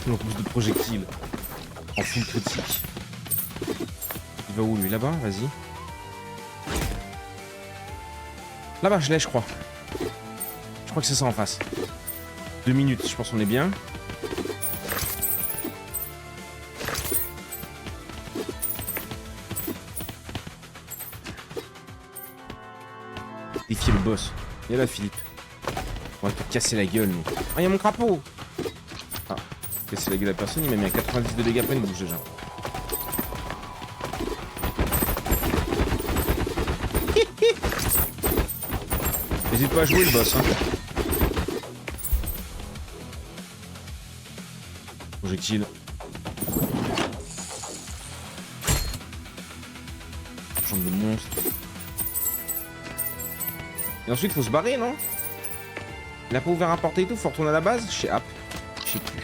Toujours plus de projectiles. En full critique. Il va où lui? Là-bas? Vas-y. Là-bas, je l'ai, je crois. Je crois que c'est ça en face. 2 minutes, je pense qu'on est bien. Défier le boss. Viens là, Philippe. On va te casser la gueule, nous. Ah, y'a mon crapaud! Ah, casser la gueule à personne, il m'a mis à 90 de dégâts après une bouche déjà. N'hésite pas à jouer le boss, hein. Projectile. Chambre de monstre. Et ensuite, faut se barrer, non? Il a pas ouvert un portail et tout, faut retourner à la base? Je sais plus.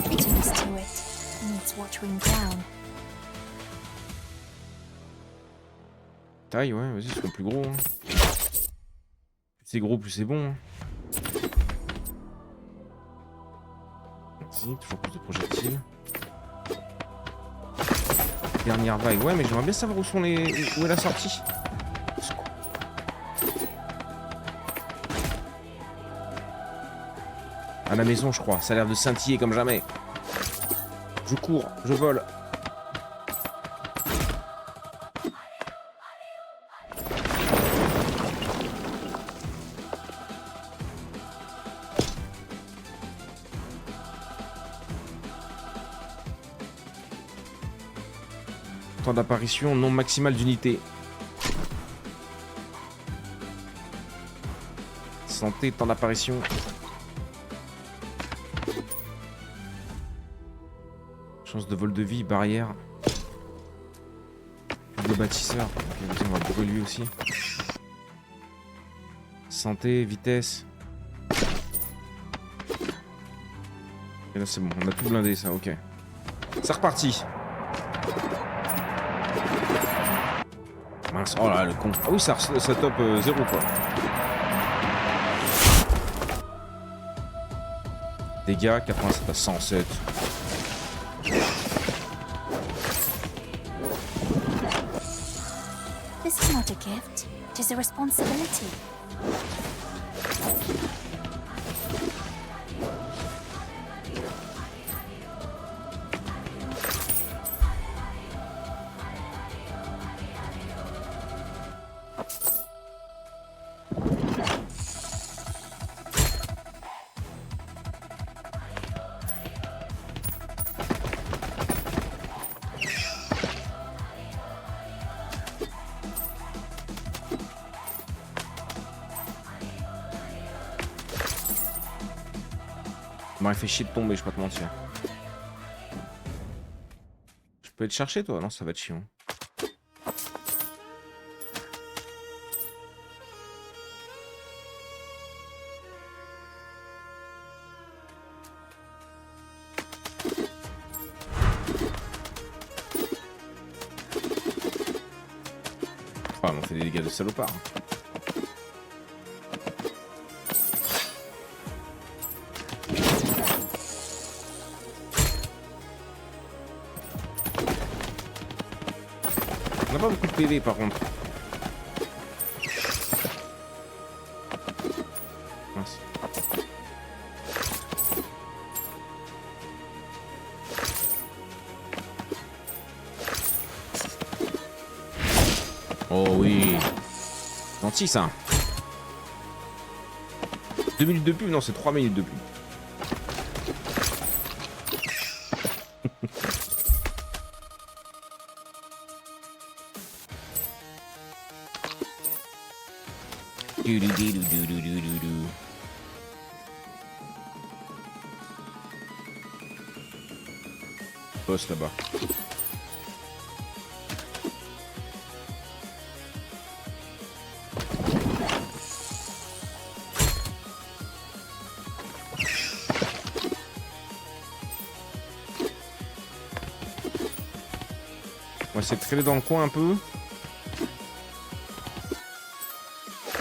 Bitterness to it. Needs watering down. Taille, ouais, vas-y, ils seront plus gros. Hein. Plus c'est gros, plus c'est bon. Hein. Vas-y, toujours plus de projectiles. Dernière vague, ouais, mais j'aimerais bien savoir où est la sortie. À la maison, je crois. Ça a l'air de scintiller comme jamais. Je cours, je vole. Temps d'apparition, nombre maximal d'unités. Santé, temps d'apparition. Chance de vol de vie, barrière. Le bâtisseur. Ok, vas-y, on va brûler lui aussi. Santé, vitesse. Et là c'est bon, on a tout blindé ça, ok. C'est reparti. Mince, oh là le con. Ah oui, ça top 0 quoi. Dégâts, 87 à 107. This is not a gift, it is a responsibility. Ça m'aurait fait chier de tomber, je vais pas te mentir. Je peux aller te chercher toi? Non, ça va être chiant. Ah, on fait des dégâts de salopard. On a pas beaucoup de PV par contre. Mince. Oh oui. Gentil ça. 2 minutes de pub? Non, c'est 3 minutes de pub. Boss là-bas. On va essayer de traîner dans le coin un peu.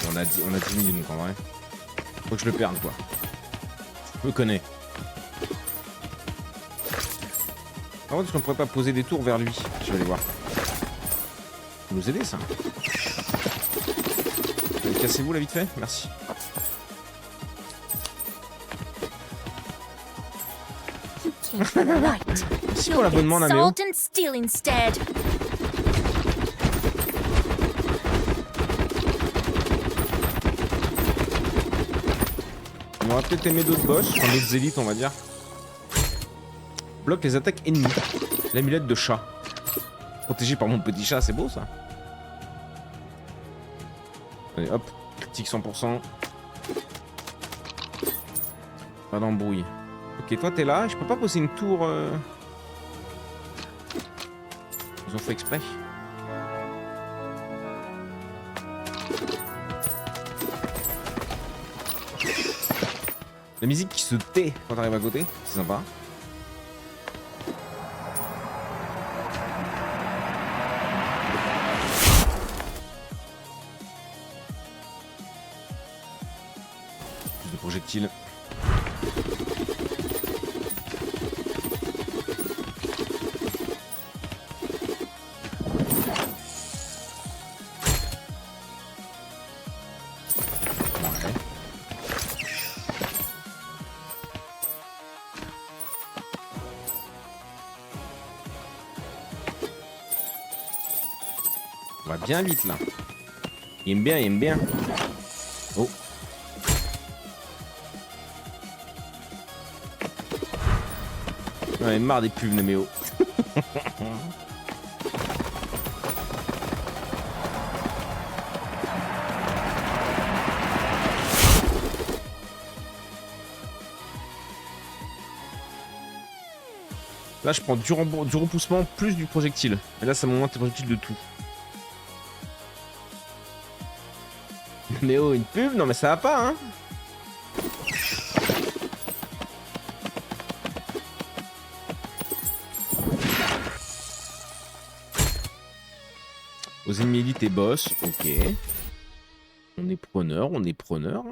On a 10 minutes donc en vrai. Faut que je le perde quoi. Je me connais. Par contre, est-ce qu'on pourrait pas poser des tours vers lui? Je vais aller voir. Ça peut nous aider ça. Allez, cassez-vous là vite fait, merci. Came from the light. Merci pour l'abonnement Naméo. Salt and steel instead. On aurait peut-être aimé d'autres boss, enfin d'autres élites on va dire. Bloque les attaques ennemies. L'amulette de chat. Protégé par mon petit chat, c'est beau ça. Allez hop, critique 100%. Pas d'embrouille. Ok, toi t'es là, je peux pas poser une tour... Ils ont fait exprès. La musique qui se tait quand t'arrives à côté, c'est sympa. Plus de projectiles. On va bien vite là. Il aime bien, il aime bien. Oh. J'en ai marre des pubs, Naméo. Là, je prends du repoussement plus du projectile. Et là, ça m'augmente les projectiles de tout. Mais oh, une pub? Non mais ça va pas, hein. Aux ennemis élites et boss, ok. On est preneur, on est preneur.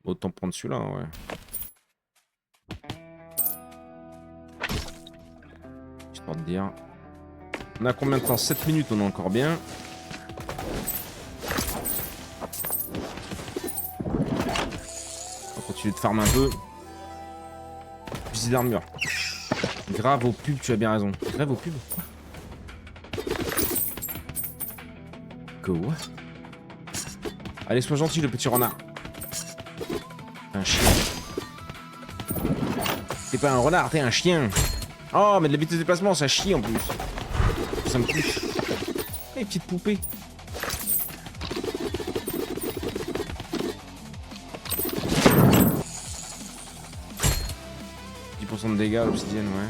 Autant prendre celui-là, ouais. Histoire de dire. On a combien de temps? 7 minutes, on est encore bien. De farm un peu. Fusil d'armure. Grave aux pubs, tu as bien raison. Grave aux pubs. Quoi? Allez, sois gentil, le petit renard. Un chien. T'es pas un renard, t'es un chien. Oh, mais de la vitesse de déplacement, ça chie en plus. Ça me coûte. Les petites poupées. 10% de dégâts à l'obsidienne, ouais.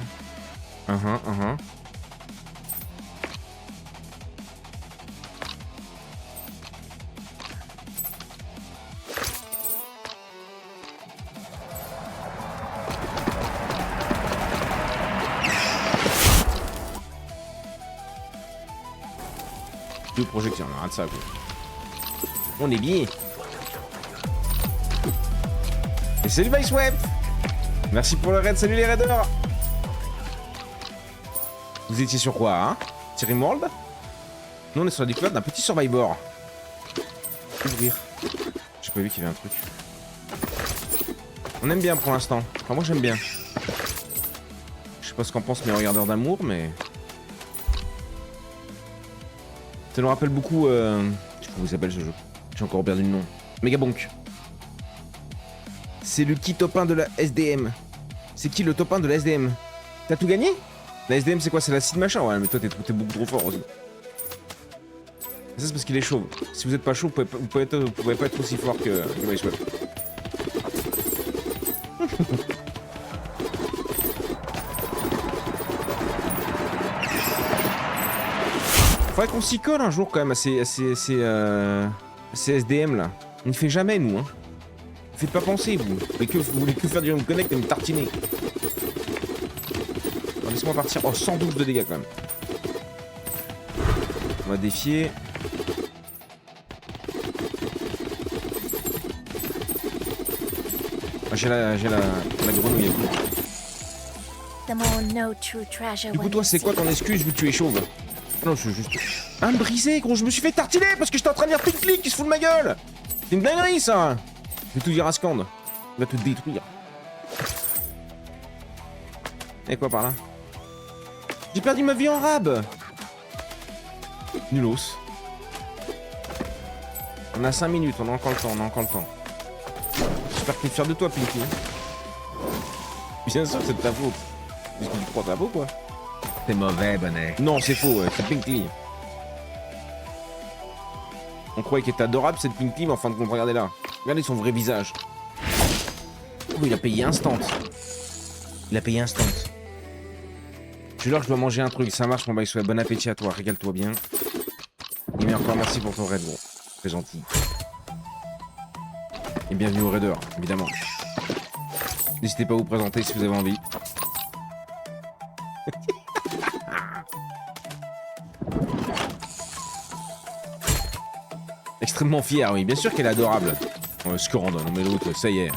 Deux projectiles, on arrête ça, quoi. On est bien. Et salut Viceweb. Merci pour le raid, salut les raiders. Vous étiez sur quoi, hein? Tyrim World? Nous on est sur la découverte d'un petit Survivor. Ouvrir. J'ai pas vu qu'il y avait un truc. On aime bien pour l'instant. Enfin moi j'aime bien. Je sais pas ce qu'en pensent mes regardeurs d'amour mais... Ça nous rappelle beaucoup... Je sais pas comment il s'appelle ce jeu. J'ai encore perdu le nom. Megabonk. C'est le qui top 1 de la SDM. C'est qui le top 1 de la SDM? T'as tout gagné? La SDM c'est quoi? C'est la CID machin? Ouais mais toi t'es beaucoup trop fort aussi. Ça c'est parce qu'il est chauve. Si vous êtes pas chaud, vous pouvez pas être aussi fort que MySwap. Faudrait qu'on s'y colle un jour quand même à ces SDM là. On n'y fait jamais nous hein. Faites pas penser vous. Vous voulez que faire du connect et me tartiner. Laisse-moi partir. Oh 112 de dégâts quand même. On va défier. Ah, j'ai la grenouille. The more no true treasure Du coup when toi you c'est quoi see ton excuse vu que tu es chauve? Non c'est juste... Un brisé gros, je me suis fait tartiner parce que j'étais en train de dire clic qui se fout de ma gueule. C'est une dinguerie ça. Je vais tout dire à Scand. Il va tout détruire. Et quoi par là? J'ai perdu ma vie en rab. Nulos. On a 5 minutes, on a encore le temps, J'espère que t'es fier de toi, Pinky. Bien sûr que c'est de ta faute. Est-ce que tu crois ta faute, quoi? T'es mauvais, bonnet. Non, c'est faux, c'est Pinky. On croyait qu'elle était adorable, cette Pinky, mais en fin de compte, regardez là. Regardez son vrai visage. Oh, il a payé instant. Je suis là que je dois manger un truc, ça marche mon bail, bon appétit à toi, régale-toi bien. Et bien encore merci pour ton raid, gros. Très gentil. Et bienvenue au raider, évidemment. N'hésitez pas à vous présenter si vous avez envie. Extrêmement fier, oui, bien sûr qu'elle est adorable. Oh, Scorn, non mais l'autre, ça y est.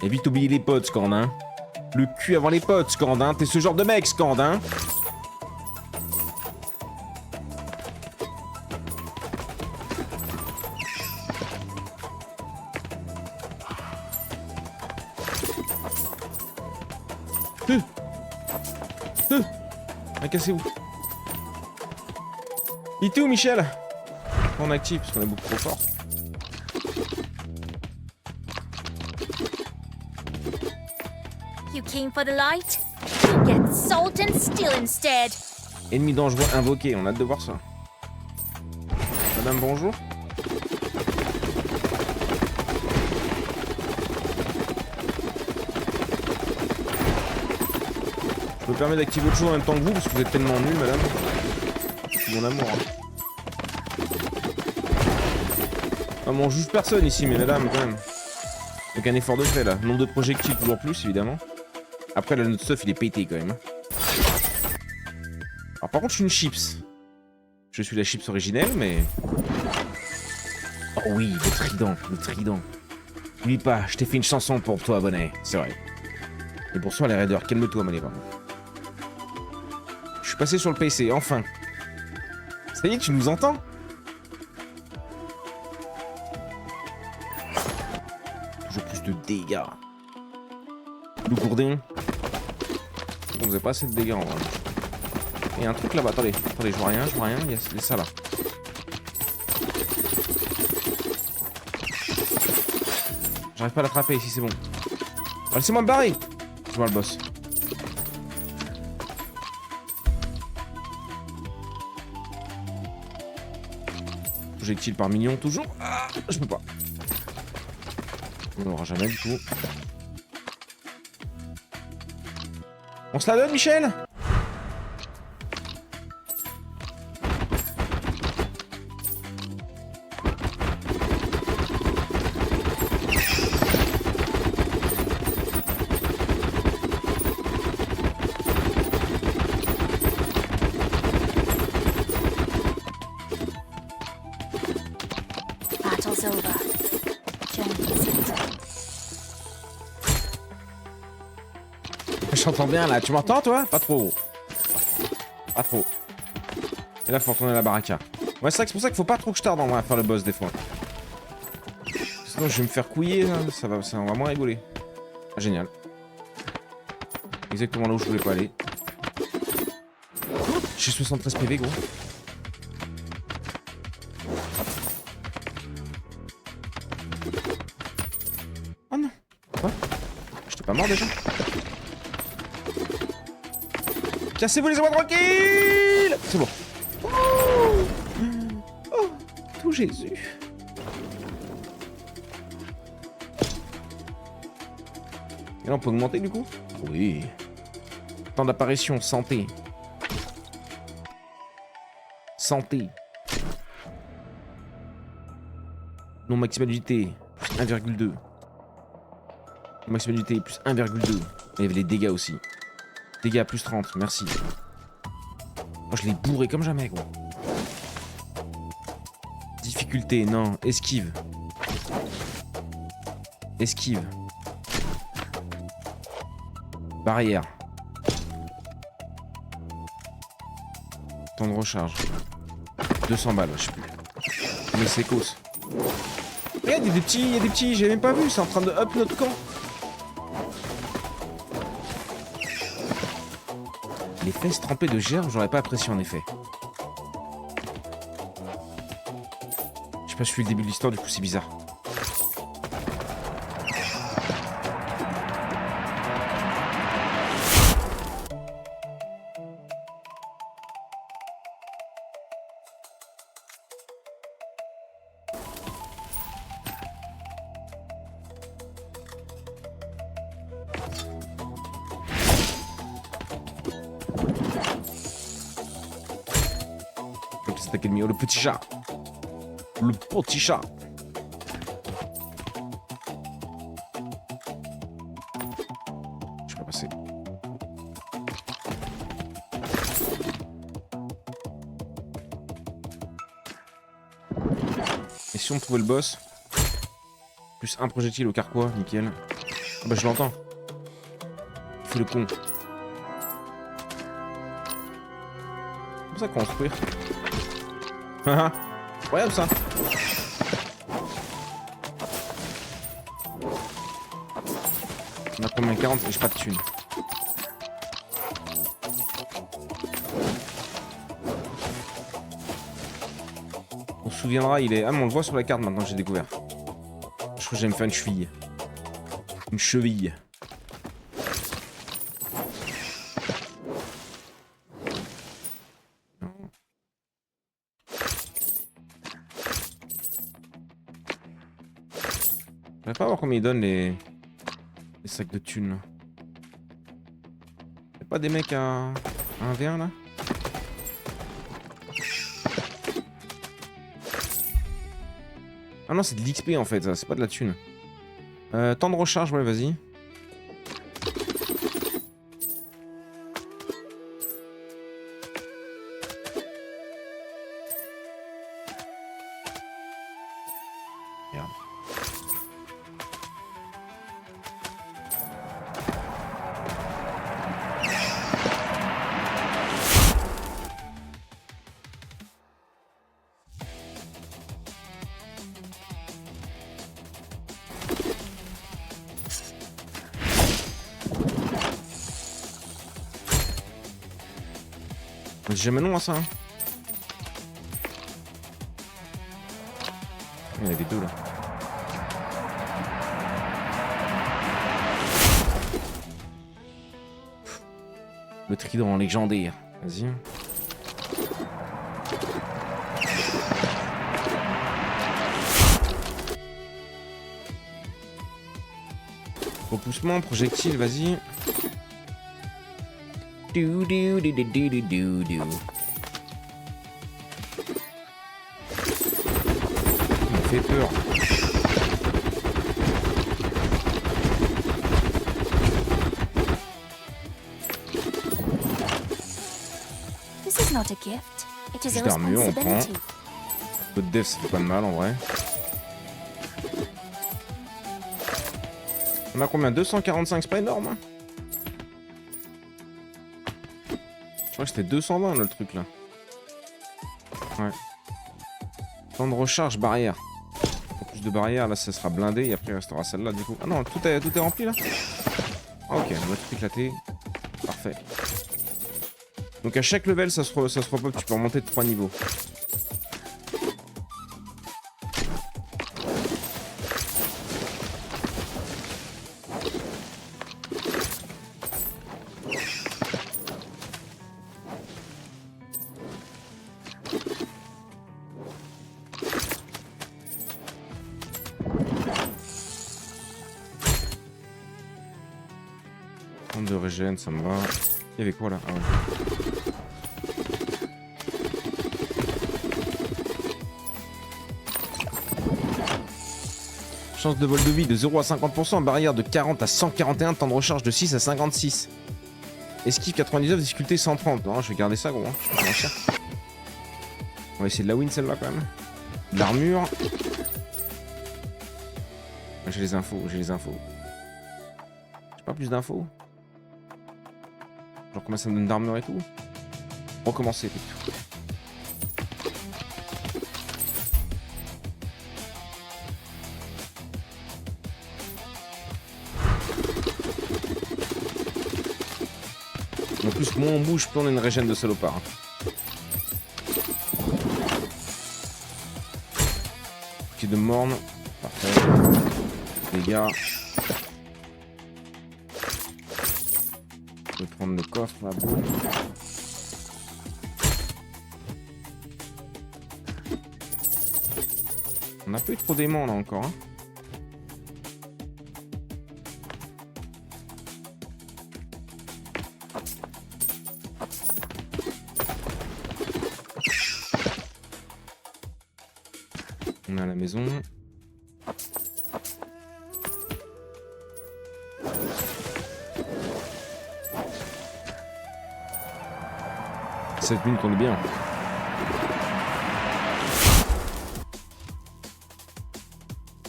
Et vite oublier les potes, Scorn, hein. Le cul avant les potes, Scorn, hein. T'es ce genre de mec, Scorn, hein. Cassez-vous. Il était où, Michel? On active parce qu'on est beaucoup trop fort. You keen for the light? You get salt and steel instead. Ennemi dangereux invoqué, on a hâte de voir ça. Madame, bonjour. Je me permets d'activer autre chose en même temps que vous parce que vous êtes tellement nuls, madame. Mon amour. Hein. Ah, bon, on juge personne ici, mais madame, quand même. Donc un effort de fait là. Nombre de projectiles toujours plus, évidemment. Après, là, notre stuff il est pété quand même. Alors, par contre, je suis une chips. Je suis la chips originelle, mais. Oh oui, le trident. N'oublie pas, je t'ai fait une chanson pour toi, bonnet. C'est vrai. Et pour ça, les raiders, calme-toi, Maléva. Je suis passé sur le PC, enfin. Ça y est, tu nous entends? Toujours plus de dégâts. Le gourdin. On faisait pas assez de dégâts en vrai. Il y a un truc là-bas, attendez, je vois rien, il y a ça là. J'arrive pas à l'attraper ici, c'est bon. Oh, laissez-moi me barrer. Je vois le boss. Projectile par million, toujours. Ah, je peux pas. On l'aura jamais du tout. On se la donne, Michel? Battle's over. Journey's ended. J'entends bien là, tu m'entends toi? Pas trop. Pas trop. Et là, faut retourner à la baraka. Ouais, c'est vrai que c'est pour ça qu'il faut pas trop que je tarde en vrai à faire le boss des fois. Sinon, je vais me faire couiller, là. Ça va vraiment rigoler. Ah, génial. Exactement là où je voulais pas aller. J'ai 73 PV, gros. Oh non. Quoi? J'étais pas mort déjà? Cassez-vous, laissez-moi tranquille! C'est bon. Oh, tout Jésus. Et là, on peut augmenter du coup? Oui. Temps d'apparition, santé. Santé. Non maximalité, plus 1,2. Maximalité, plus 1,2. Il y avait les dégâts aussi. Dégâts, plus 30, merci. Oh, je l'ai bourré comme jamais, gros. Difficulté, non. Esquive. Esquive. Barrière. Temps de recharge. 200 balles, je sais plus. Mais c'est cause. Regarde, il y a des petits, j'ai même pas vu, c'est en train de up notre camp. Les fesses trempées de gerbe, j'aurais pas apprécié en effet. Je sais pas, je suis le début de l'histoire, du coup c'est bizarre. C'était le petit chat. Le petit chat. Je peux passer. Et si on trouvait le boss? Plus un projectile au carquois, nickel. Ah bah je l'entends. Il fait le con. C'est pour ça construire. Haha, incroyable ça. On a combien? 40, mais j'ai pas de thunes. On se souviendra, il est... Ah mais on le voit sur la carte maintenant que j'ai découvert. Je crois que j'aime faire une cheville. Une cheville. Je vais pas voir combien ils donnent les sacs de thunes. Y'a pas des mecs à 1v1 là? Ah non, c'est de l'XP en fait, ça, c'est pas de la thune. Temps de recharge, ouais, vas-y. Merde. J'ai jamais non à ça. Hein. Il y en avait deux là. Le trident légendaire. Vas-y. Repoussement, projectile, vas-y. Du du du du du du du du. Il me fait peur. This is not a gift. It is a Juste d'armure, on prend. responsibility. Peu de def, ça fait pas de mal en vrai. On a combien? 245, c'est pas énorme hein. Je crois que c'était 220 là, le truc là. Ouais. Temps de recharge, barrière. Plus de barrières, là ça sera blindé et après il restera celle-là du coup. Ah non, tout est rempli là. Ah, ok, on va tout éclater. Parfait. Donc à chaque level ça se repop, tu peux remonter de 3 niveaux. De régène, ça me va. Il y avait quoi là? Ah ouais. Chance de vol de vie de 0 à 50%, barrière de 40 à 141, temps de recharge de 6 à 56. Esquive 99, difficulté 130. Non, je vais garder ça gros. Hein. Je vais pas on va essayer de la win celle-là quand même. De l'armure. J'ai les infos, j'ai les infos. J'ai pas plus d'infos. Genre combien ça me donne d'armure et tout. Recommencer et tout. En plus, moins on bouge, plus on a une régène de salopard. Qui de morne. Parfait. Dégâts. Je vais prendre le coffre là-bas. On a pas eu trop d'aimants là encore. Hein. On est à la maison. Cette minute on est bien.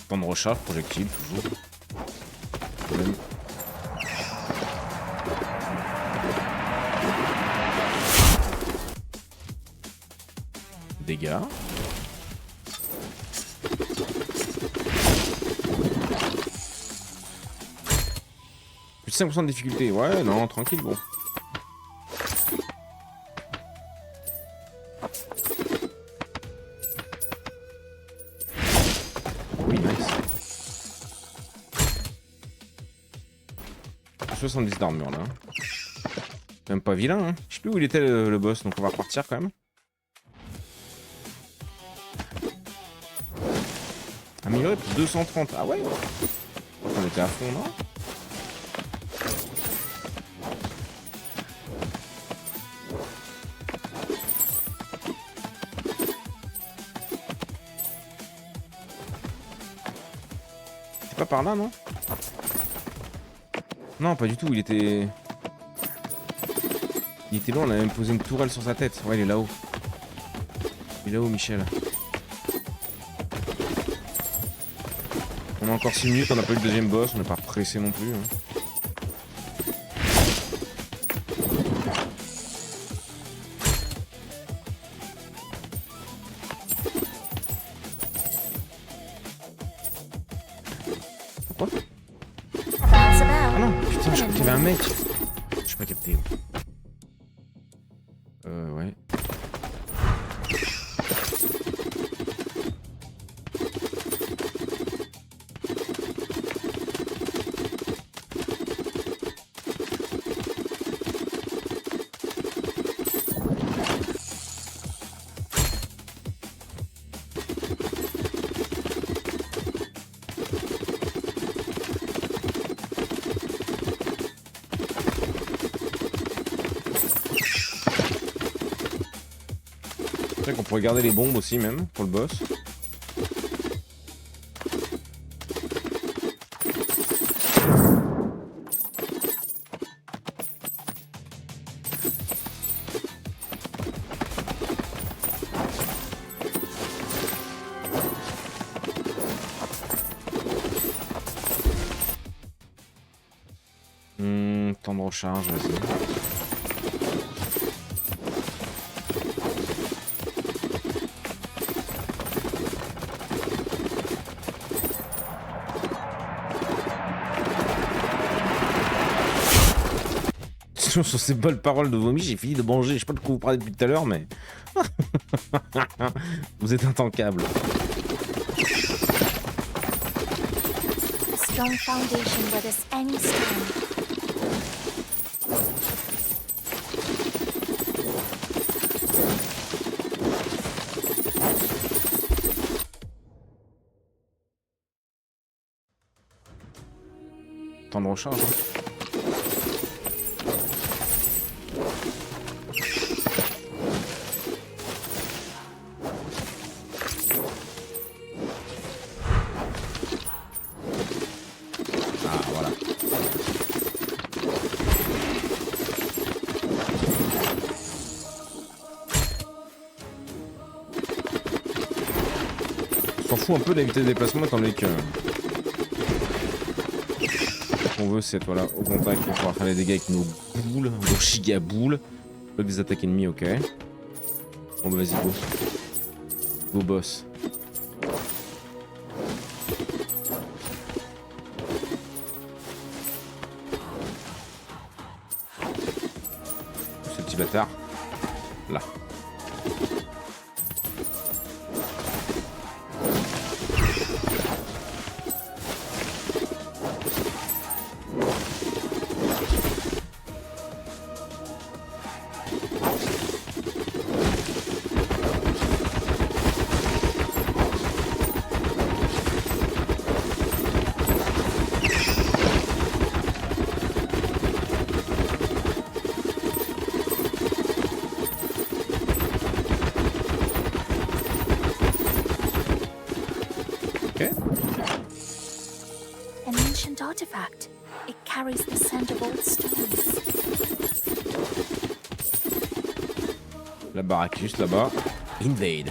Temps de recharge, projectile toujours. Problème. Dégâts. Plus de 5% de difficulté. Ouais, non, tranquille, bon. Oui, nice. 70 d'armure là. Même pas vilain, hein. Je sais plus où il était le boss, donc on va repartir quand même. Amélioré pour 230. Ah ouais. On était à fond, non? C'est pas par là, non? Non, pas du tout, il était... Il était loin, on a même posé une tourelle sur sa tête. Ouais, il est là-haut. Il est là-haut, Michel. On a encore 6 minutes, on n'a pas eu le deuxième boss, on n'est pas pressé non plus. Hein. Pourquoi? Ah non, putain, je crois qu'il y avait un mec. Je suis pas capté. Ouais. C'est vrai qu'on pourrait garder les bombes aussi même pour le boss. Temps de recharge, vas-y. Sur ces bonnes paroles de vomi, j'ai fini de manger. Je sais pas de quoi vous parlez depuis tout à l'heure, mais... Vous êtes intankable. A strong foundation weathers any storm. Temps de recharge, hein. Ah, voilà. On s'en fout un peu de la vitesse de déplacement étant donné que... Ce qu'on veut, c'est être voilà, au contact pour pouvoir faire les dégâts avec nos boules, nos giga boules. Bloc des attaques ennemies, ok. Bon bah vas-y, go. Go boss. Ce petit bâtard. Là. An ancient artifact. It carries the scent of old stones. La baraque juste là-bas. Invade.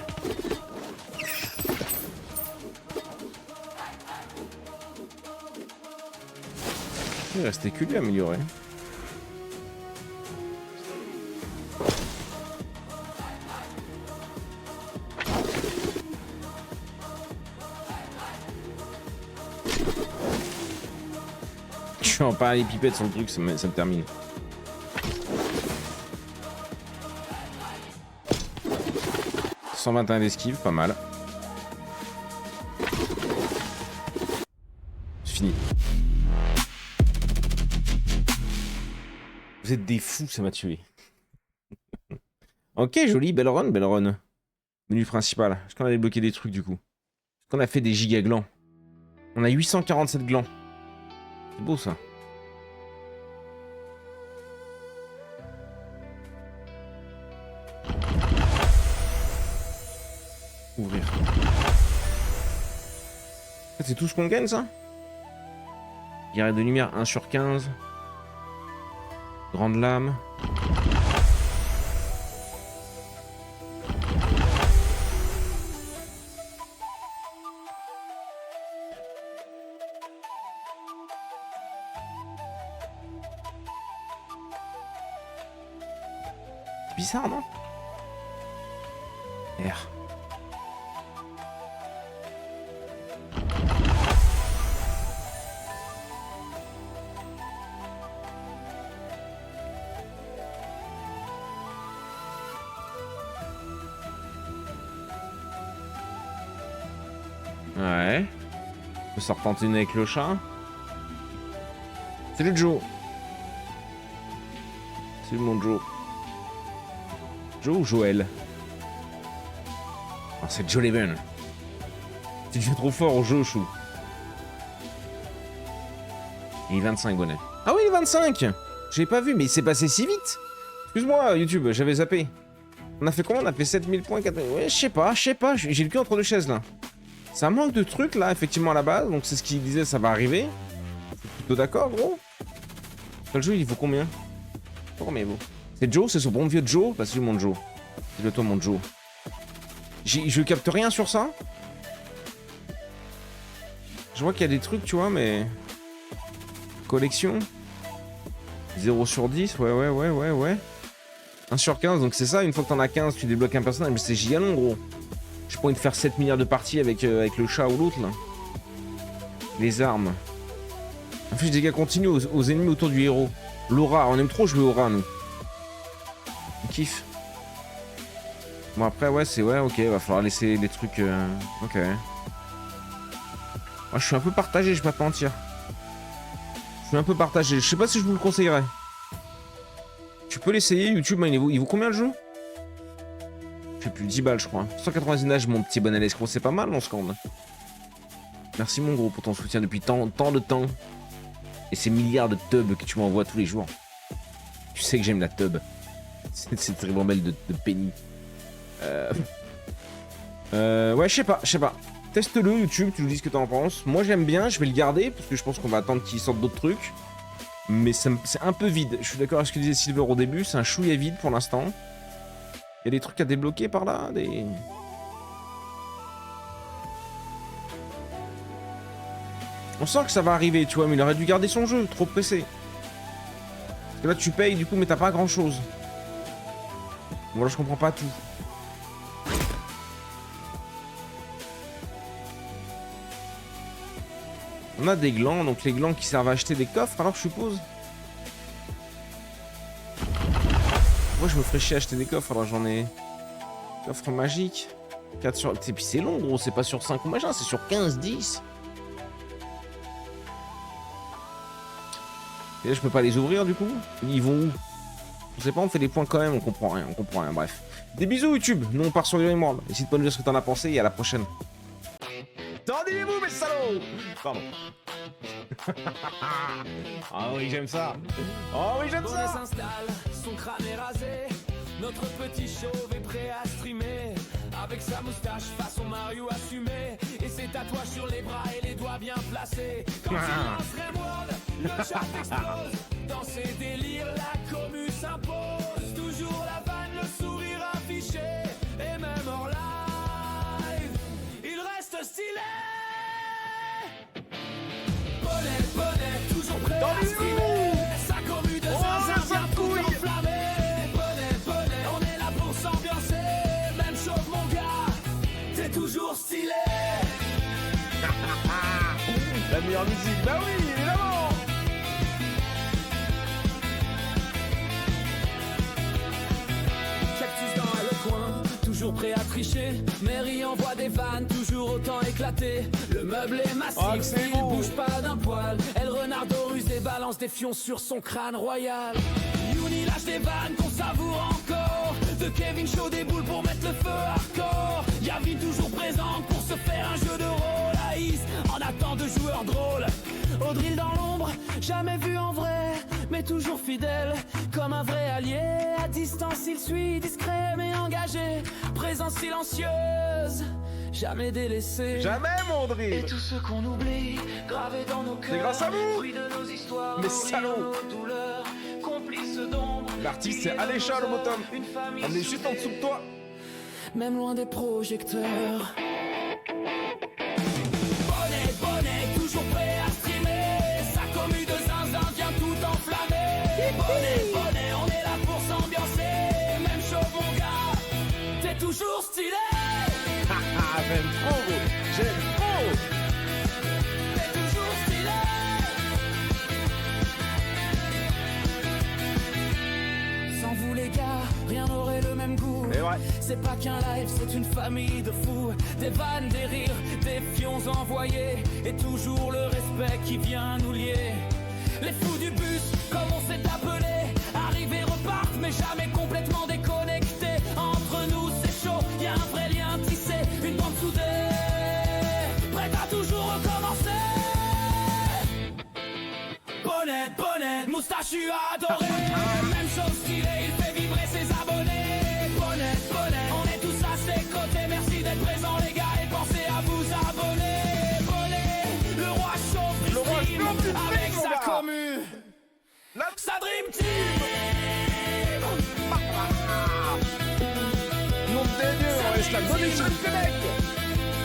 Il restait que lui à améliorer. Je suis en parallélépipède sur le truc, ça me termine. « 121 d'esquive, pas mal. C'est fini. Vous êtes des fous, ça m'a tué. Ok, joli, belle run, belle run. Menu principal. Est-ce qu'on a débloqué des trucs du coup? Est-ce qu'on a fait des giga glands? On a 847 glands. C'est beau ça. Ouvrir. C'est tout ce qu'on gagne ça? Guerre de lumière 1 sur 15. Grande lame. C'est bizarre, non? R. Ouais. On peut s'en retenter une avec le chat. Salut Joe. Salut mon Joe. Joe ou Joël? Oh, c'est Joe Leven. Tu deviens trop fort au jeu, chou. Il est 25, bonnet. Ah oui, il est 25. J'ai pas vu, mais il s'est passé si vite. Excuse-moi, YouTube, j'avais zappé. On a fait combien? On a fait 7000 points, 4... Ouais, je sais pas. J'ai le cul entre deux chaises, là. Ça manque de trucs, là, effectivement, à la base. Donc, c'est ce qu'il disait, ça va arriver. Je suis plutôt d'accord, gros. Le jeu, il vaut combien? Combien il vaut? C'est Joe? C'est ce bon vieux Joe? Bah, c'est mon Joe. C'est le toi, mon Joe. Je capte rien sur ça. Je vois qu'il y a des trucs, tu vois, mais... Collection. 0 sur 10, ouais. 1 sur 15, donc c'est ça, une fois que t'en as 15, tu débloques un personnage, mais c'est giga long, gros. J'ai pas envie de faire 7 milliards de parties avec le chat ou l'autre, là. Les armes. Inflige dégâts continus aux ennemis autour du héros. Laura, on aime trop jouer Aura, nous. On kiffe. Bon, après, ouais, c'est... Ouais, ok, va falloir laisser les trucs... Ok. Moi, je suis un peu partagé, je vais pas te mentir. Je suis un peu partagé. Je sais pas si je vous le conseillerais. Tu peux l'essayer, YouTube, hein, il vaut combien le jeu? Je sais plus, 10 balles, je crois. 199, mon petit bon escroc, c'est pas mal, on se compte. Merci, mon gros, pour ton soutien depuis tant de temps. Et ces milliards de tubs que tu m'envoies tous les jours. Tu sais que j'aime la tub. C'est très belle de Penny. Ouais, je sais pas. Teste-le, YouTube, tu nous dis ce que t'en penses. Moi, j'aime bien, je vais le garder, parce que je pense qu'on va attendre qu'il sorte d'autres trucs. Mais c'est un peu vide. Je suis d'accord avec ce que disait Silver au début, c'est un chouïa vide pour l'instant. Il y a des trucs à débloquer par là, des... On sent que ça va arriver, tu vois, mais il aurait dû garder son jeu, trop pressé. Parce que là, tu payes, du coup, mais t'as pas grand-chose. Voilà, je comprends pas tout. On a des glands, donc les glands qui servent à acheter des coffres, alors je suppose. Moi, je me ferais chier à acheter des coffres, alors j'en ai... Coffre magique. 4 sur... Et puis c'est long, gros, c'est pas sur 5 ou machin, c'est sur 15, 10. Et là, je peux pas les ouvrir, du coup. Ils vont où? On sait pas, on fait des points quand même, on comprend rien, bref. Des bisous, YouTube. Nous, on part sur Emerald. N'hésite pas à nous dire ce que t'en as pensé et à la prochaine. Tendez-vous, mes salauds! Pardon. Ah oui, j'aime ça. Oh oui, j'aime ça. S'installe, son crâne est rasé. Notre petit chauve est prêt à streamer. Avec sa moustache façon Mario assumé. Et ses tatouages sur les bras et les doigts bien placés. Quand il lance Rimworld, le chat explose. Dans ses délires, la commu s'impose. Toujours la vanne, le sourire affiché. Et même hors live, il reste stylé. Bonnet, toujours prêt à streamer. Sa commu de zinzin vient tout enflammer. Bonnet, on est là pour s'ambiancer. Même chose mon gars, t'es toujours stylé. La meilleure musique, bah oui, évidemment. Cactus dans le coin, toujours prêt à tricher. Mary envoie des vannes, toujours autant éclatées. Le meuble est massif, il bouge pas d'un poil. Elle renardo ruse et balance des fions sur son crâne royal. Youni lâche des vannes qu'on savoure encore. De Kevin Shaw des boules pour mettre le feu hardcore. Yavin toujours présente pour se faire un jeu de rôle. Aïs en attend de joueurs drôles. Audril dans l'ombre, jamais vu en vrai, mais toujours fidèle, comme un vrai allié. À distance il suit, discret mais engagé. Présence silencieuse, jamais délaissé. Jamais, mon drill. Et tout ce qu'on oublie, gravé dans nos cœurs. C'est grâce à vous. Fruit de nos histoires, Mais nourris salaud. de nos douleurs, complices d'ombre. L'artiste, c'est Alécha, le bottom. On est juste en dessous de toi. Même loin des projecteurs. Bonnet, toujours prêt à streamer. Sa commu de zinzin vient tout enflammer. Bonnet, on est là pour s'ambiancer. Même chose mon gars, t'es toujours stylé. J'aime trop, gros. J'aime trop. T'es toujours stylé. Sans vous les gars, rien n'aurait le même goût. Et ouais. C'est pas qu'un live, c'est une famille de fous. Des vannes, des rires, des fions envoyés. Et toujours le respect qui vient nous lier. Les fous du bus, comme on s'est appelé. Arrivés repartent, mais jamais complètement déconnectés. Entre nous, c'est chaud, y a un vrai lien tissé. Une bande soudée, prête à toujours recommencer. Bonnet, moustachu adoré. Même chose qu'il est, il fait vibrer ses abonnés. Bonnet, on est tous à ses côtés. Merci d'être présents les gars et pensez à vous abonner. Bonnet, le roi chauve du stream avec mon sa gars. commu. Sa dream team. Nom de Dieu, on laisse la connexion connect.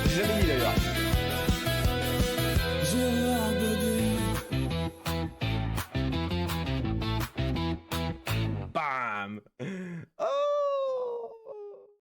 J'ai jamais mis d'ailleurs. Gérard Baudet. Bam.